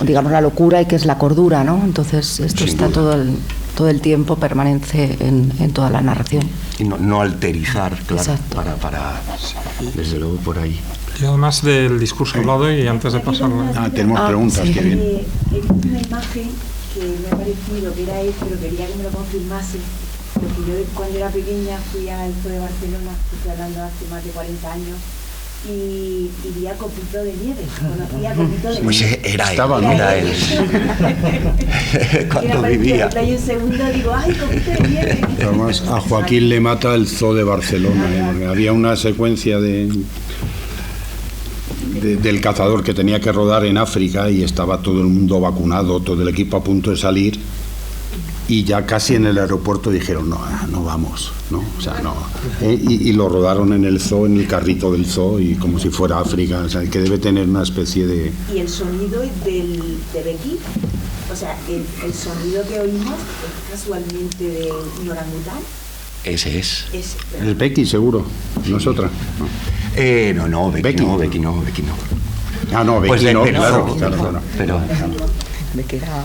digamos, la locura y qué es la cordura, ¿no? Entonces esto está todo el tiempo, permanece en toda la narración. Y no alterizar, claro, Exacto. para desde luego por ahí. Y además del discurso hablado, y antes de pasarlo... Tenemos preguntas, sí. qué bien. He visto una imagen que me ha parecido que era él, pero quería que me lo confirmase, porque yo cuando era pequeña fui al Zoo de Barcelona, estoy hablando hace más de 40 años, y vi a Copito de Nieve, conocí a Copito de Nieve. Pues era él. Cuando vivía. Y un segundo digo, ¡ay, Copito de Nieve! Además, a Joaquín le mata el Zoo de Barcelona, porque había una secuencia del cazador que tenía que rodar en África y estaba todo el mundo vacunado, todo el equipo a punto de salir, y ya casi en el aeropuerto dijeron no vamos, ¿no? O sea, no. Y lo rodaron en el zoo, en el carrito del zoo, y como si fuera África, o sea, que debe tener una especie de... Y el sonido de Becky, o sea, el sonido que oímos es casualmente de un orangután. Ese es. El Becky, seguro, no es otra. No, Becky no. Becky no. Ah, no, Becky Pues no, no, claro.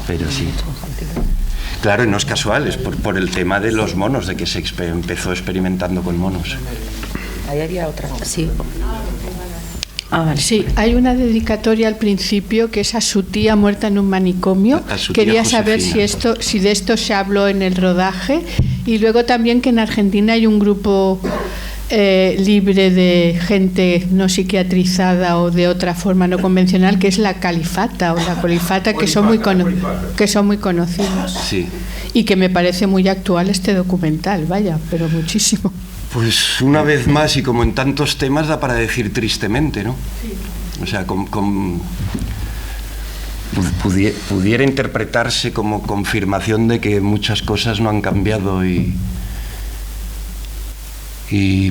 Pero sí. Claro, y no es casual, es por el tema de los monos, de que se empezó experimentando con monos. Ahí había otra. Sí. Vale. Sí, hay una dedicatoria al principio que es a su tía muerta en un manicomio. A su tía Quería saber Josefina. si de esto se habló en el rodaje, y luego también que en Argentina hay un grupo libre de gente no psiquiatrizada o de otra forma no convencional, que es la Califata o la Colifata, que son muy conocidos. Sí. Y que me parece muy actual este documental, vaya, pero muchísimo. Pues una vez más, y como en tantos temas, da para decir tristemente, ¿no? O sea, pudiera interpretarse como confirmación de que muchas cosas no han cambiado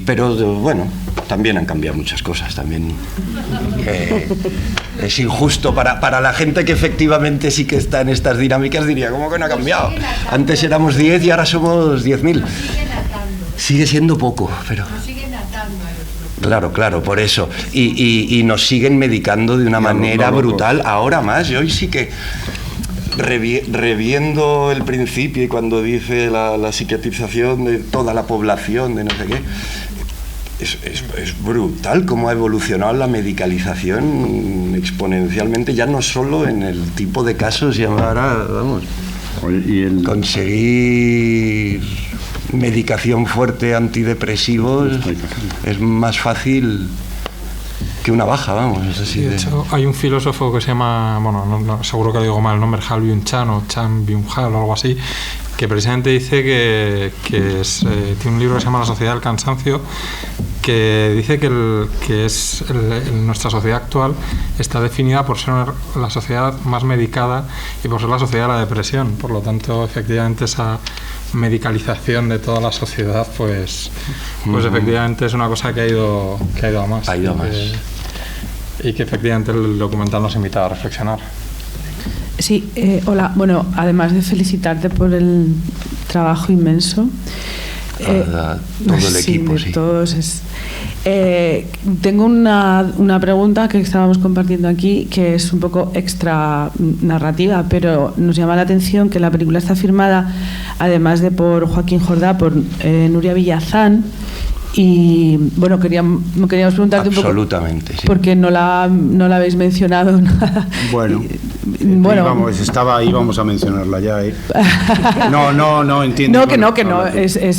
pero bueno, también han cambiado muchas cosas, también es injusto para la gente que efectivamente sí que está en estas dinámicas, diría, ¿cómo que no ha cambiado? Antes éramos 10 y ahora somos 10.000. Sigue siendo poco, pero... Claro, por eso. Y nos siguen medicando de una manera brutal, ahora más. Yo hoy sí que... Reviendo el principio y cuando dice la psiquiatrización de toda la población, de no sé qué, es brutal cómo ha evolucionado la medicalización exponencialmente, ya no solo en el tipo de casos, y ahora, vamos, conseguir medicación fuerte, antidepresivos, es más fácil que una baja, vamos. Es así. De hecho, hay un filósofo que se llama, bueno, seguro que lo digo mal el nombre, Hal Byung-Chan o Chan Byung-Hal o algo así, que precisamente dice que tiene un libro que se llama La sociedad del cansancio, que dice que nuestra sociedad actual está definida por ser la sociedad más medicada y por ser la sociedad de la depresión. Por lo tanto, efectivamente, esa medicalización de toda la sociedad, pues efectivamente es una cosa que ha ido a más. Ha ido a más. Y que efectivamente el documental nos invita a reflexionar. Sí, hola. Bueno, además de felicitarte por el trabajo inmenso, todo el equipo, sí. Todos Tengo una pregunta que estábamos compartiendo aquí, que es un poco extra narrativa, pero nos llama la atención que la película está firmada, además de por Joaquín Jordá, por Nuria Villazán. Y bueno, queríamos preguntarte un poco. Absolutamente, sí. Porque no la habéis mencionado nada. Bueno, bueno. íbamos a mencionarla ya, ¿eh? No, entiendo. No, que no.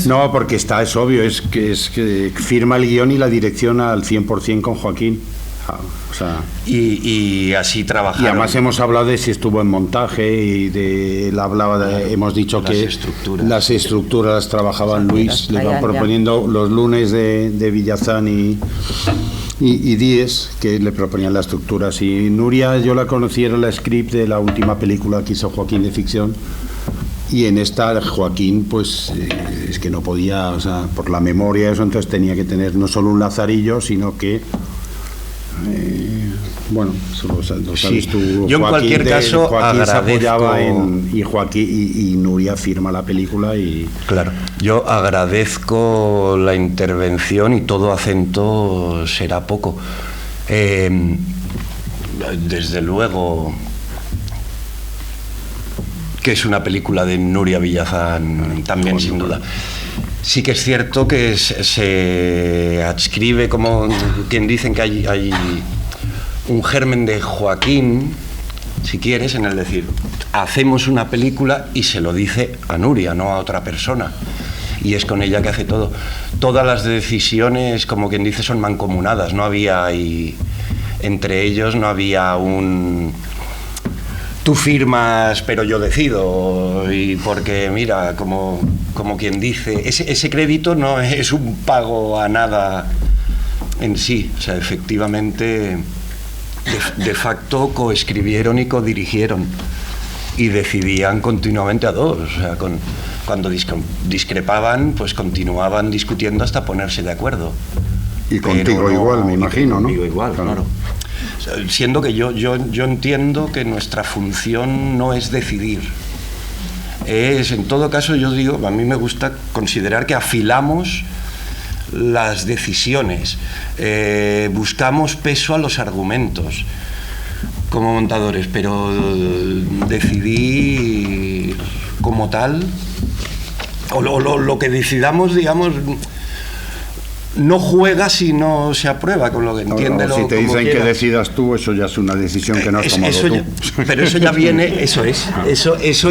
No, porque es obvio, es que firma el guión y la dirección al 100% con Joaquín. O sea, y así trabajaron. Y además hemos hablado de si estuvo en montaje y él hablaba hemos dicho que las estructuras las trabajaban Luis, le van proponiendo los lunes de Villazán y Díez, que le proponían las estructuras. Y Nuria, yo la conocí, era la script de la última película que hizo Joaquín de ficción. Y en esta Joaquín, pues es que no podía, o sea, por la memoria eso, entonces tenía que tener no solo un lazarillo, sino que bueno, eso lo sabes tú. Yo en cualquier caso Joaquín agradezco, se apoyaba y Joaquín y Nuria firma la película y claro, yo agradezco la intervención y todo acento será poco. Desde luego que es una película de Nuria Villazán también, sin duda. Sí que es cierto que se adscribe, como quien dicen que hay un germen de Joaquín, si quieres, en el decir, hacemos una película y se lo dice a Nuria, no a otra persona. Y es con ella que hace todo. Todas las decisiones, como quien dice, son mancomunadas. No había entre ellos no había un... Tú firmas, pero yo decido, y porque, mira, como quien dice, ese crédito no es un pago a nada en sí, o sea, efectivamente, de facto coescribieron y codirigieron, y decidían continuamente a dos, o sea, cuando discrepaban, pues continuaban discutiendo hasta ponerse de acuerdo. Y contigo igual, me imagino, ¿no? Contigo igual, claro. Siendo que yo entiendo que nuestra función no es decidir. En todo caso, yo digo, a mí me gusta considerar que afilamos las decisiones, buscamos peso a los argumentos como montadores, pero decidir como tal, o lo que decidamos, digamos, no juega si no se aprueba, con lo que entiende. Si te dicen que decidas tú, eso ya es una decisión que no has tomado tú. Pero eso ya viene, eso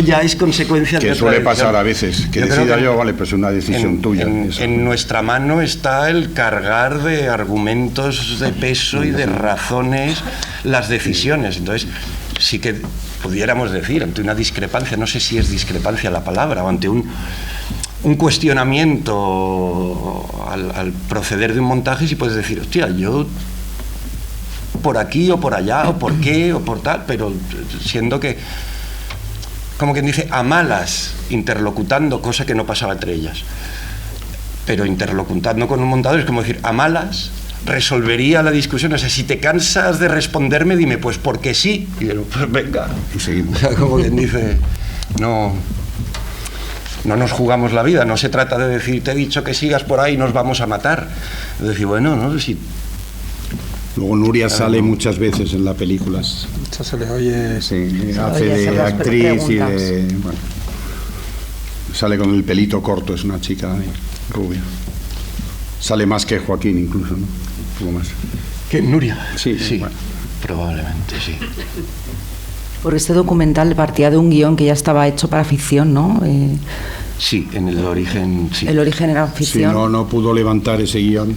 ya es consecuencia de que suele pasar a veces, que decida yo, vale, pues es una decisión tuya. En nuestra mano está el cargar de argumentos de peso y de razones las decisiones. Entonces, sí que pudiéramos decir, ante una discrepancia, no sé si es discrepancia la palabra, o ante un cuestionamiento al proceder de un montaje, si puedes decir, hostia, yo por aquí o por allá, o por qué, o por tal, pero siendo que, como quien dice, a malas, interlocutando, cosa que no pasaba entre ellas, pero interlocutando con un montador es como decir, a malas, resolvería la discusión. O sea, si te cansas de responderme, dime, pues porque sí, y digo, pues venga, y seguimos. O sea, como quien dice, no nos jugamos la vida, no se trata de decir, te he dicho que sigas por ahí y nos vamos a matar. Es decir, bueno, no, si... Luego Nuria sale muchas veces en las películas. Se le oye... Sí, hace de actriz y de... Bueno, sale con el pelito corto, es una chica rubia. Sale más que Joaquín incluso, ¿no? Un poco más. ¿Qué, Nuria? Sí, bueno. Probablemente, sí. Porque este documental partía de un guión que ya estaba hecho para ficción, ¿no? Sí, en el origen, sí. El origen era ficción. Sí, no pudo levantar ese guión.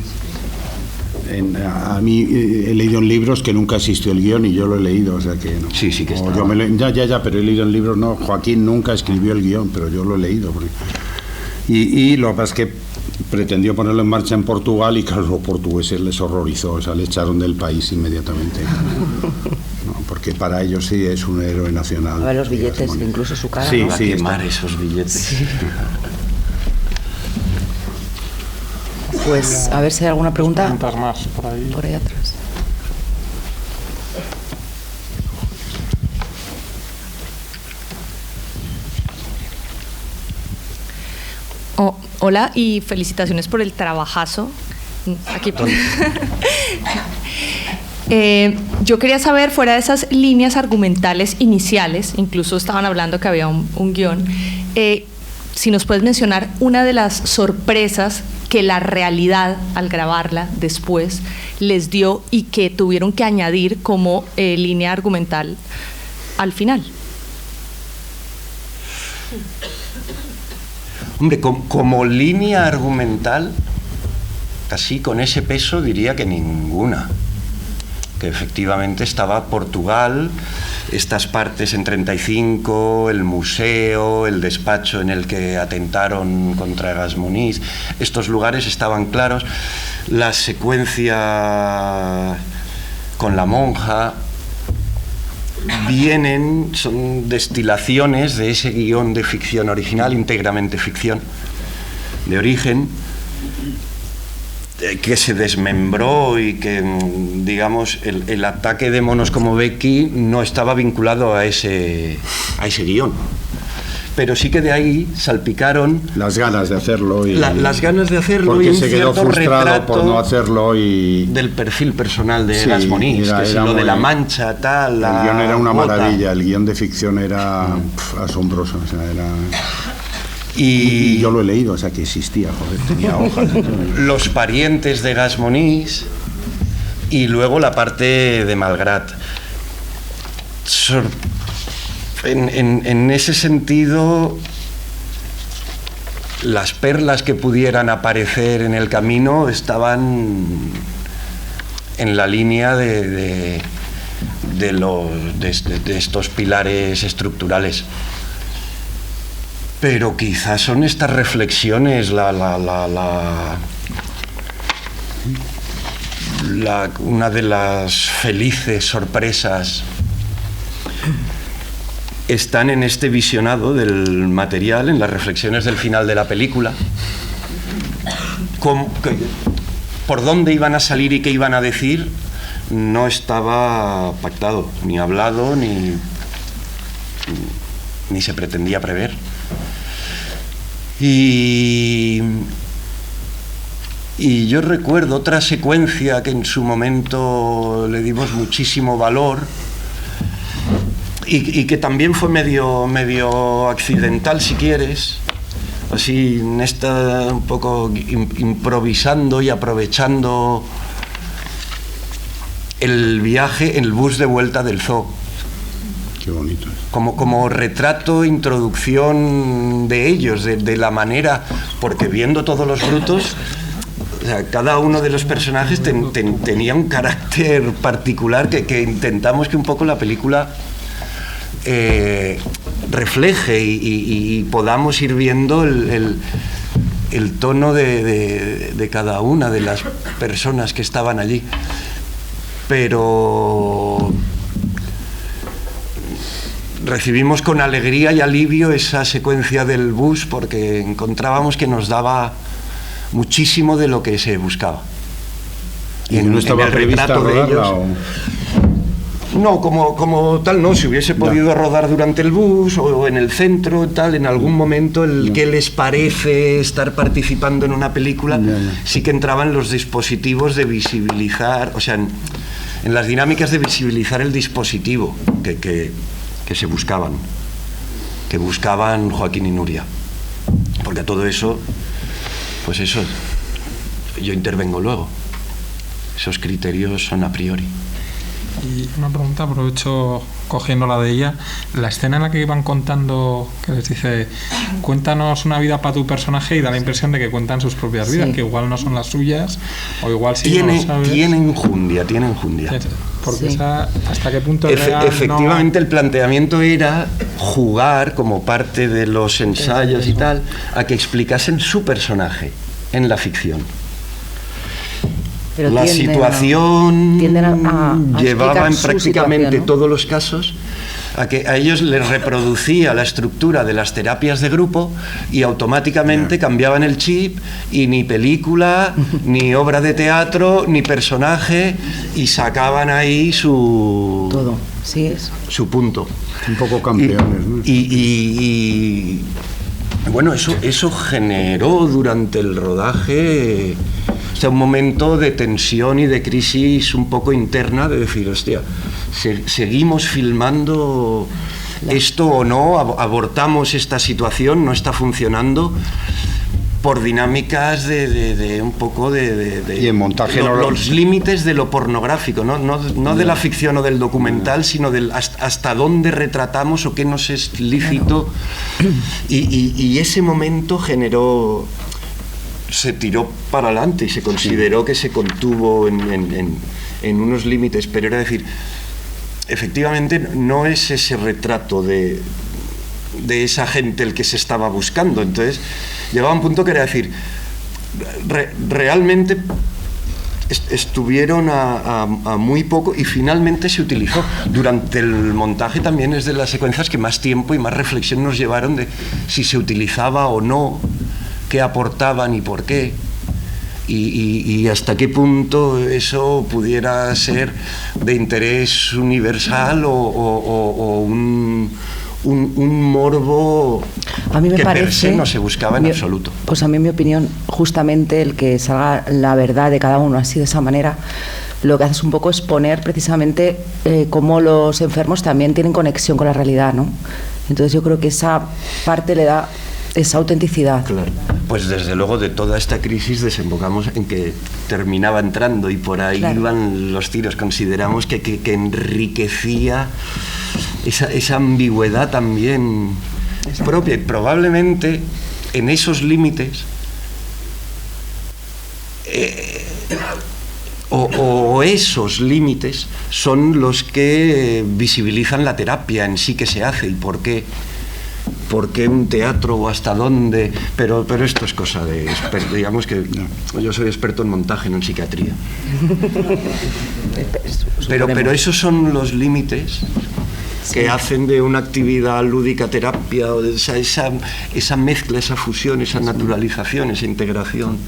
A mí he leído en libros que nunca existió el guión y yo lo he leído, o sea que no. Sí que está. Pero he leído en libros, no, Joaquín nunca escribió el guión, pero yo lo he leído. Y lo que pasa es que pretendió ponerlo en marcha en Portugal y claro, los portugueses les horrorizó, o sea, le echaron del país inmediatamente. No, porque para ellos sí es un héroe nacional. A ver los billetes, incluso su cara. Sí, ¿no? sí, quemar esos billetes. Sí. Pues a ver si hay alguna pregunta. Preguntas más por ahí. Por ahí atrás. Hola y felicitaciones por el trabajazo Aquí. Yo quería saber, fuera de esas líneas argumentales iniciales, incluso estaban hablando que había un guión, si nos puedes mencionar una de las sorpresas que la realidad, al grabarla después, les dio y que tuvieron que añadir como línea argumental al final. Hombre, como línea argumental, así con ese peso diría que ninguna. Que efectivamente estaba Portugal, estas partes en 35, el museo, el despacho en el que atentaron contra Gas Muniz, estos lugares estaban claros, la secuencia con la monja, son destilaciones de ese guión de ficción original, íntegramente ficción, de origen, que se desmembró y que, digamos, el ataque de monos como Becky no estaba vinculado a ese guión. Pero sí que de ahí salpicaron las ganas de hacerlo y las ganas de hacerlo, porque y un se quedó cierto frustrado retrato por no hacerlo y del perfil personal de sí, Gas Muniz, que es lo de la mancha, tal. El guión era una maravilla, el guión de ficción era asombroso, o sea, era... Y yo lo he leído, o sea que existía, joder, tenía hojas. Los parientes de Gas Muniz y luego la parte de Malgrat. En ese sentido, las perlas que pudieran aparecer en el camino estaban en la línea de estos pilares estructurales. Pero quizás son estas reflexiones una de las felices sorpresas están en este visionado del material, en las reflexiones del final de la película. Por dónde iban a salir y qué iban a decir no estaba pactado, ni hablado, ni se pretendía prever. Y yo recuerdo otra secuencia que en su momento le dimos muchísimo valor y que también fue medio accidental, si quieres, así en esta un poco improvisando y aprovechando el viaje en el bus de vuelta del zoo. Qué bonito. Como retrato, introducción de ellos, de la manera, porque viendo todos los brutos, o sea, cada uno de los personajes tenía un carácter particular que intentamos que un poco la película refleje y podamos ir viendo el tono de cada una de las personas que estaban allí. Pero recibimos con alegría y alivio esa secuencia del bus porque encontrábamos que nos daba muchísimo de lo que se buscaba. ¿Y no estaba en el retrato de ellos. No, como tal, no. Si hubiese podido rodar durante el bus o en el centro, tal, en algún momento qué les parece estar participando en una película, sí que entraban los dispositivos de visibilizar, o sea, en las dinámicas de visibilizar el dispositivo que se buscaban, Joaquín y Nuria. Porque a todo eso, pues eso, yo intervengo luego. Esos criterios son a priori. Y una pregunta, aprovecho cogiéndola de ella. La escena en la que iban contando, que les dice, cuéntanos una vida para tu personaje, y da la impresión de que cuentan sus propias vidas, que igual no son las suyas, o igual sí, no lo sabes. Tienen enjundia. Porque esa, ¿hasta qué punto es real? Efectivamente, el planteamiento era jugar, como parte de los ensayos y tal, a que explicasen su personaje en la ficción. Pero la situación llevaba en prácticamente ¿no? todos los casos a que a ellos les reproducía la estructura de las terapias de grupo y automáticamente cambiaban el chip y ni película, ni obra de teatro, ni personaje, y sacaban ahí su punto. Un poco campeones, ¿no? Bueno, eso generó durante el rodaje O sea, un momento de tensión y de crisis un poco interna, de decir, hostia, ¿seguimos filmando esto o no? ¿Abortamos esta situación? ¿No está funcionando? Por dinámicas de un poco de y en montaje los límites de lo pornográfico, no de la ficción o del documental, sino del hasta dónde retratamos o qué nos es lícito. Y ese momento se tiró para adelante y se consideró que se contuvo en unos límites, pero era decir, efectivamente no es ese retrato de esa gente el que se estaba buscando. Entonces llegaba un punto que era decir, realmente estuvieron a muy poco y finalmente se utilizó. Durante el montaje también es de las secuencias que más tiempo y más reflexión nos llevaron de si se utilizaba o no, qué aportaban y por qué. Y hasta qué punto eso pudiera ser de interés universal o un morbo a mí me que parece, per se no se buscaba en absoluto. Pues a mí, en mi opinión, justamente el que salga la verdad de cada uno así, de esa manera, lo que hace es un poco exponer precisamente cómo los enfermos también tienen conexión con la realidad, ¿no? Entonces yo creo que esa parte le da esa autenticidad. Claro. Pues desde luego de toda esta crisis desembocamos en que terminaba entrando y por ahí iban los tiros. Consideramos que enriquecía esa ambigüedad también propia, y probablemente en esos límites o esos límites son los que visibilizan la terapia en sí que se hace y por qué un teatro o hasta dónde, pero esto es cosa de experto, digamos que yo soy experto en montaje, no en psiquiatría. Pero esos son los límites que hacen de una actividad lúdica terapia, o de esa mezcla, esa fusión, esa naturalización, esa integración.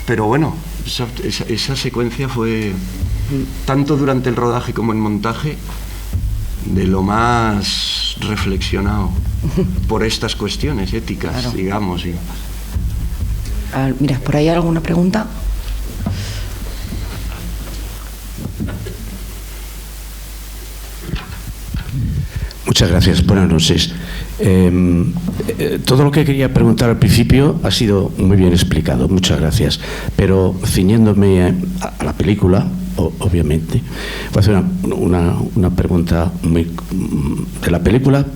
Pero bueno, esa secuencia fue, tanto durante el rodaje como en montaje, de lo más reflexionado por estas cuestiones éticas, digamos. Mira, ¿por ahí hay alguna pregunta? Muchas gracias, buenas noches. Todo lo que quería preguntar al principio ha sido muy bien explicado, muchas gracias. Pero ciñéndome a la película, obviamente, voy a hacer una pregunta muy de la película,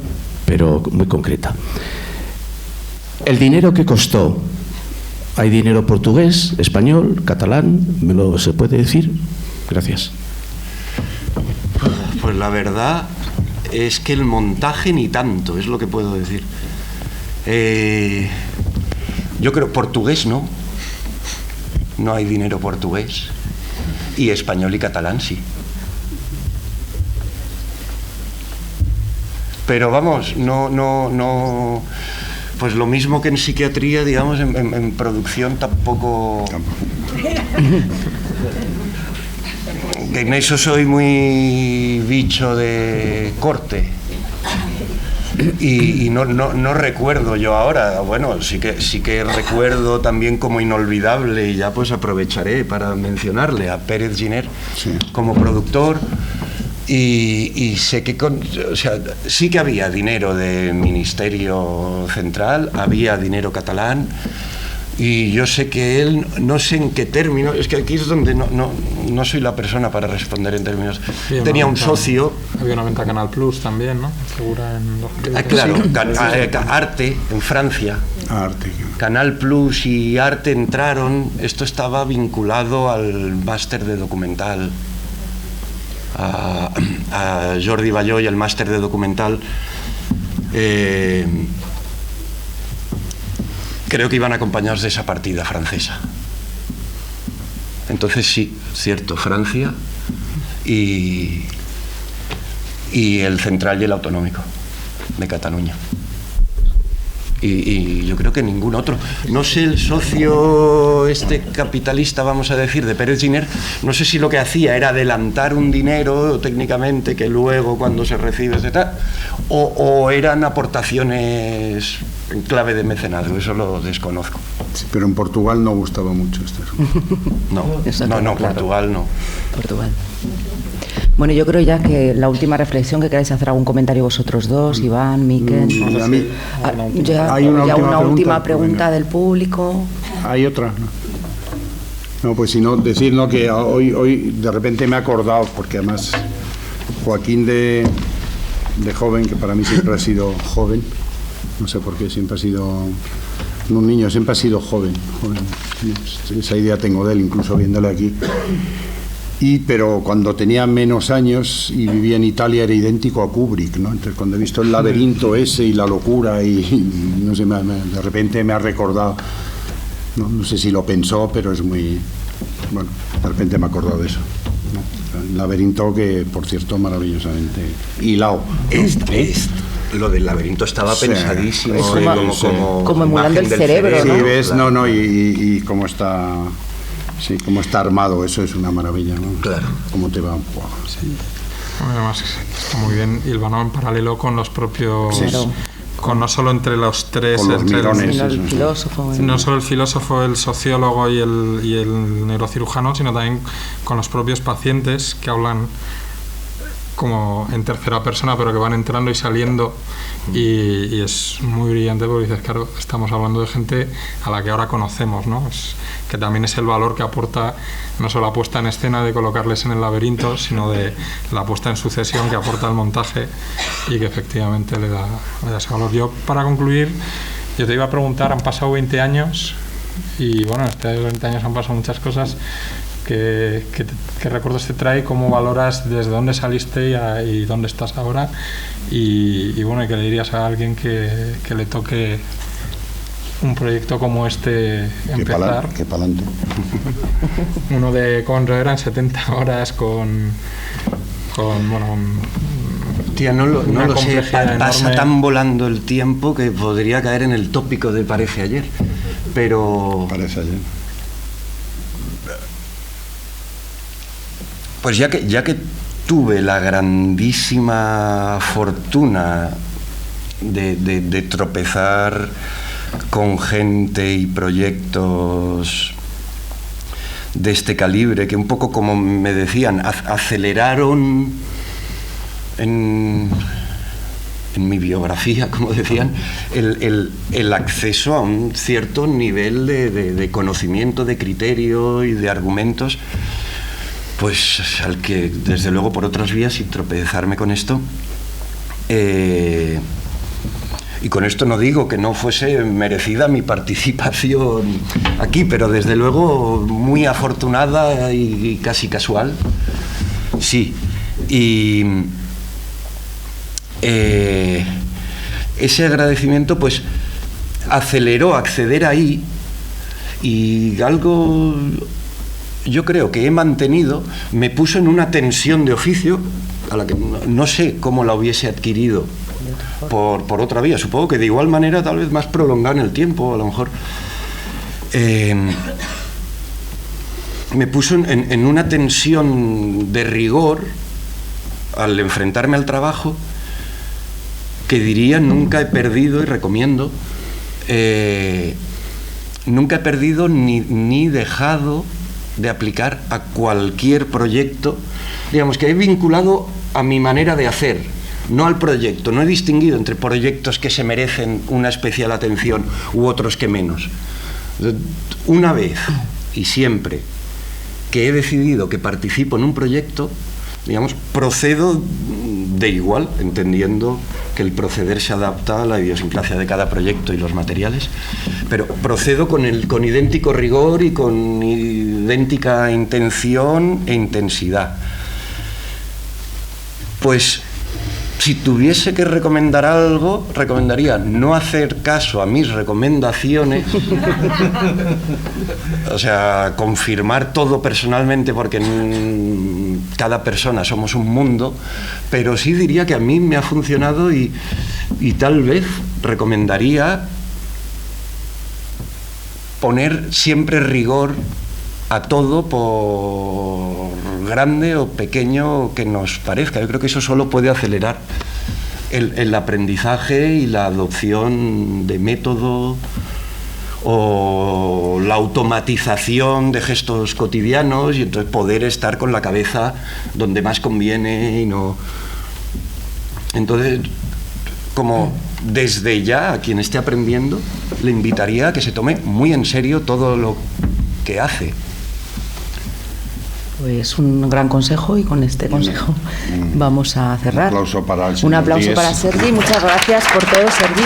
pero muy concreta. El dinero que costó, ¿hay dinero portugués, español, catalán? ¿Se puede decir? Gracias. Pues la verdad es que el montaje ni tanto, es lo que puedo decir. Yo creo portugués no hay dinero portugués, y español y catalán sí. Pero vamos, no, pues lo mismo que en psiquiatría, digamos, en producción tampoco. En eso soy muy bicho de corte y no recuerdo yo ahora. Bueno, sí que recuerdo también como inolvidable, y ya pues aprovecharé para mencionarle a Pérez Giner como productor. Y sé que sí que había dinero de Ministerio Central, había dinero catalán. Y yo sé que él, no sé en qué término, es que aquí es donde no soy la persona para responder en términos. Tenía un socio. Había una venta Canal Plus también, ¿no? Segura en los claro, Arte en Francia. Arte. Canal Plus y Arte entraron, esto estaba vinculado al máster de documental. A Jordi Balló y el máster de documental. Creo que iban acompañados de esa partida francesa. Entonces sí, cierto, Francia y el central y el autonómico de Cataluña. Y yo creo que ningún otro. No sé, el socio capitalista, vamos a decir, de Pérez Giner, no sé si lo que hacía era adelantar un dinero técnicamente que luego cuando se recibe, etc., o eran aportaciones en clave de mecenazgo, eso lo desconozco. Sí, pero en Portugal no gustaba mucho esto. No, Claro. Portugal no. Portugal. Bueno, yo creo ya que la última reflexión, que queráis hacer algún comentario vosotros dos, Iván, Miquel. A mí, Hay una última pregunta venga. del público. ¿Hay otra? No, pues si no, decir ¿no? que hoy de repente me he acordado, porque además Joaquín de joven, que para mí siempre ha sido joven, no sé por qué, siempre ha sido un niño, siempre ha sido joven. Esa idea tengo de él, incluso viéndole aquí. Pero cuando tenía menos años y vivía en Italia era idéntico a Kubrick, ¿no? Entonces cuando he visto el laberinto ese y la locura y no sé, de repente me ha recordado, no sé si lo pensó, pero es muy, bueno, de repente me ha acordado de eso, ¿no? El laberinto que, por cierto, maravillosamente hilado. Lo del laberinto estaba pensadísimo, como emulando el cerebro, ¿no? Sí, ves, claro. Y cómo está... Sí, cómo está armado, eso es una maravilla, ¿no? Claro. Cómo te va. Wow, sí. Además, está muy bien hilvanado en paralelo con los propios... Claro. Con no solo entre los tres... Con los mirones. El filósofo. No solo el filósofo, el sociólogo y el neurocirujano, sino también con los propios pacientes que hablan como en tercera persona, pero que van entrando y saliendo, y es muy brillante porque dices, claro, estamos hablando de gente a la que ahora conocemos, ¿no? Que también es el valor que aporta no solo la puesta en escena de colocarles en el laberinto, sino de la puesta en sucesión que aporta el montaje y que efectivamente le da ese valor. Yo, para concluir, yo te iba a preguntar, han pasado 20 años y bueno, estos 20 años han pasado muchas cosas. ¿Qué recuerdos te trae? ¿Cómo valoras desde dónde saliste y dónde estás ahora? Y bueno, ¿qué le dirías a alguien que le toque un proyecto como este empezar? Que pa'lante. Uno con eran 70 horas con Tía, no lo sé, complejidad pasa enorme. tan volando el tiempo que podría caer en el tópico de parece ayer, pero... Parece ayer. Pues ya que tuve la grandísima fortuna de tropezar con gente y proyectos de este calibre, que un poco, como me decían, aceleraron en mi biografía, como decían, el acceso a un cierto nivel de conocimiento, de criterio y de argumentos, pues al que, desde luego, por otras vías, sin tropezarme con esto, y con esto no digo que no fuese merecida mi participación aquí, pero desde luego muy afortunada y casi casual, sí. Y ese agradecimiento pues aceleró acceder ahí, y algo... yo creo que he mantenido, me puso en una tensión de oficio a la que no sé cómo la hubiese adquirido por otra vía, supongo que de igual manera, tal vez más prolongada en el tiempo, a lo mejor. Me puso en una tensión de rigor al enfrentarme al trabajo, que diría nunca he perdido, y recomiendo, nunca he perdido ni dejado de aplicar a cualquier proyecto, digamos, que he vinculado a mi manera de hacer, no al proyecto. No he distinguido entre proyectos que se merecen una especial atención u otros que menos. Una vez y siempre que he decidido que participo en un proyecto, digamos, procedo de igual, entendiendo que el proceder se adapta a la idiosincrasia de cada proyecto y los materiales, pero procedo con idéntico rigor y con idéntica intención e intensidad. Pues si tuviese que recomendar algo, recomendaría no hacer caso a mis recomendaciones, o sea, confirmar todo personalmente, porque cada persona somos un mundo, pero sí diría que a mí me ha funcionado, y tal vez recomendaría poner siempre rigor a todo, por grande o pequeño que nos parezca. Yo creo que eso solo puede acelerar el aprendizaje y la adopción de método o la automatización de gestos cotidianos, y entonces poder estar con la cabeza donde más conviene y no... Entonces, como desde ya a quien esté aprendiendo, le invitaría a que se tome muy en serio todo lo que hace. Pues un gran consejo, y con este consejo vamos a cerrar. Un aplauso para el señor Un aplauso Díez. para Sergi. Muchas gracias por todo, Sergi.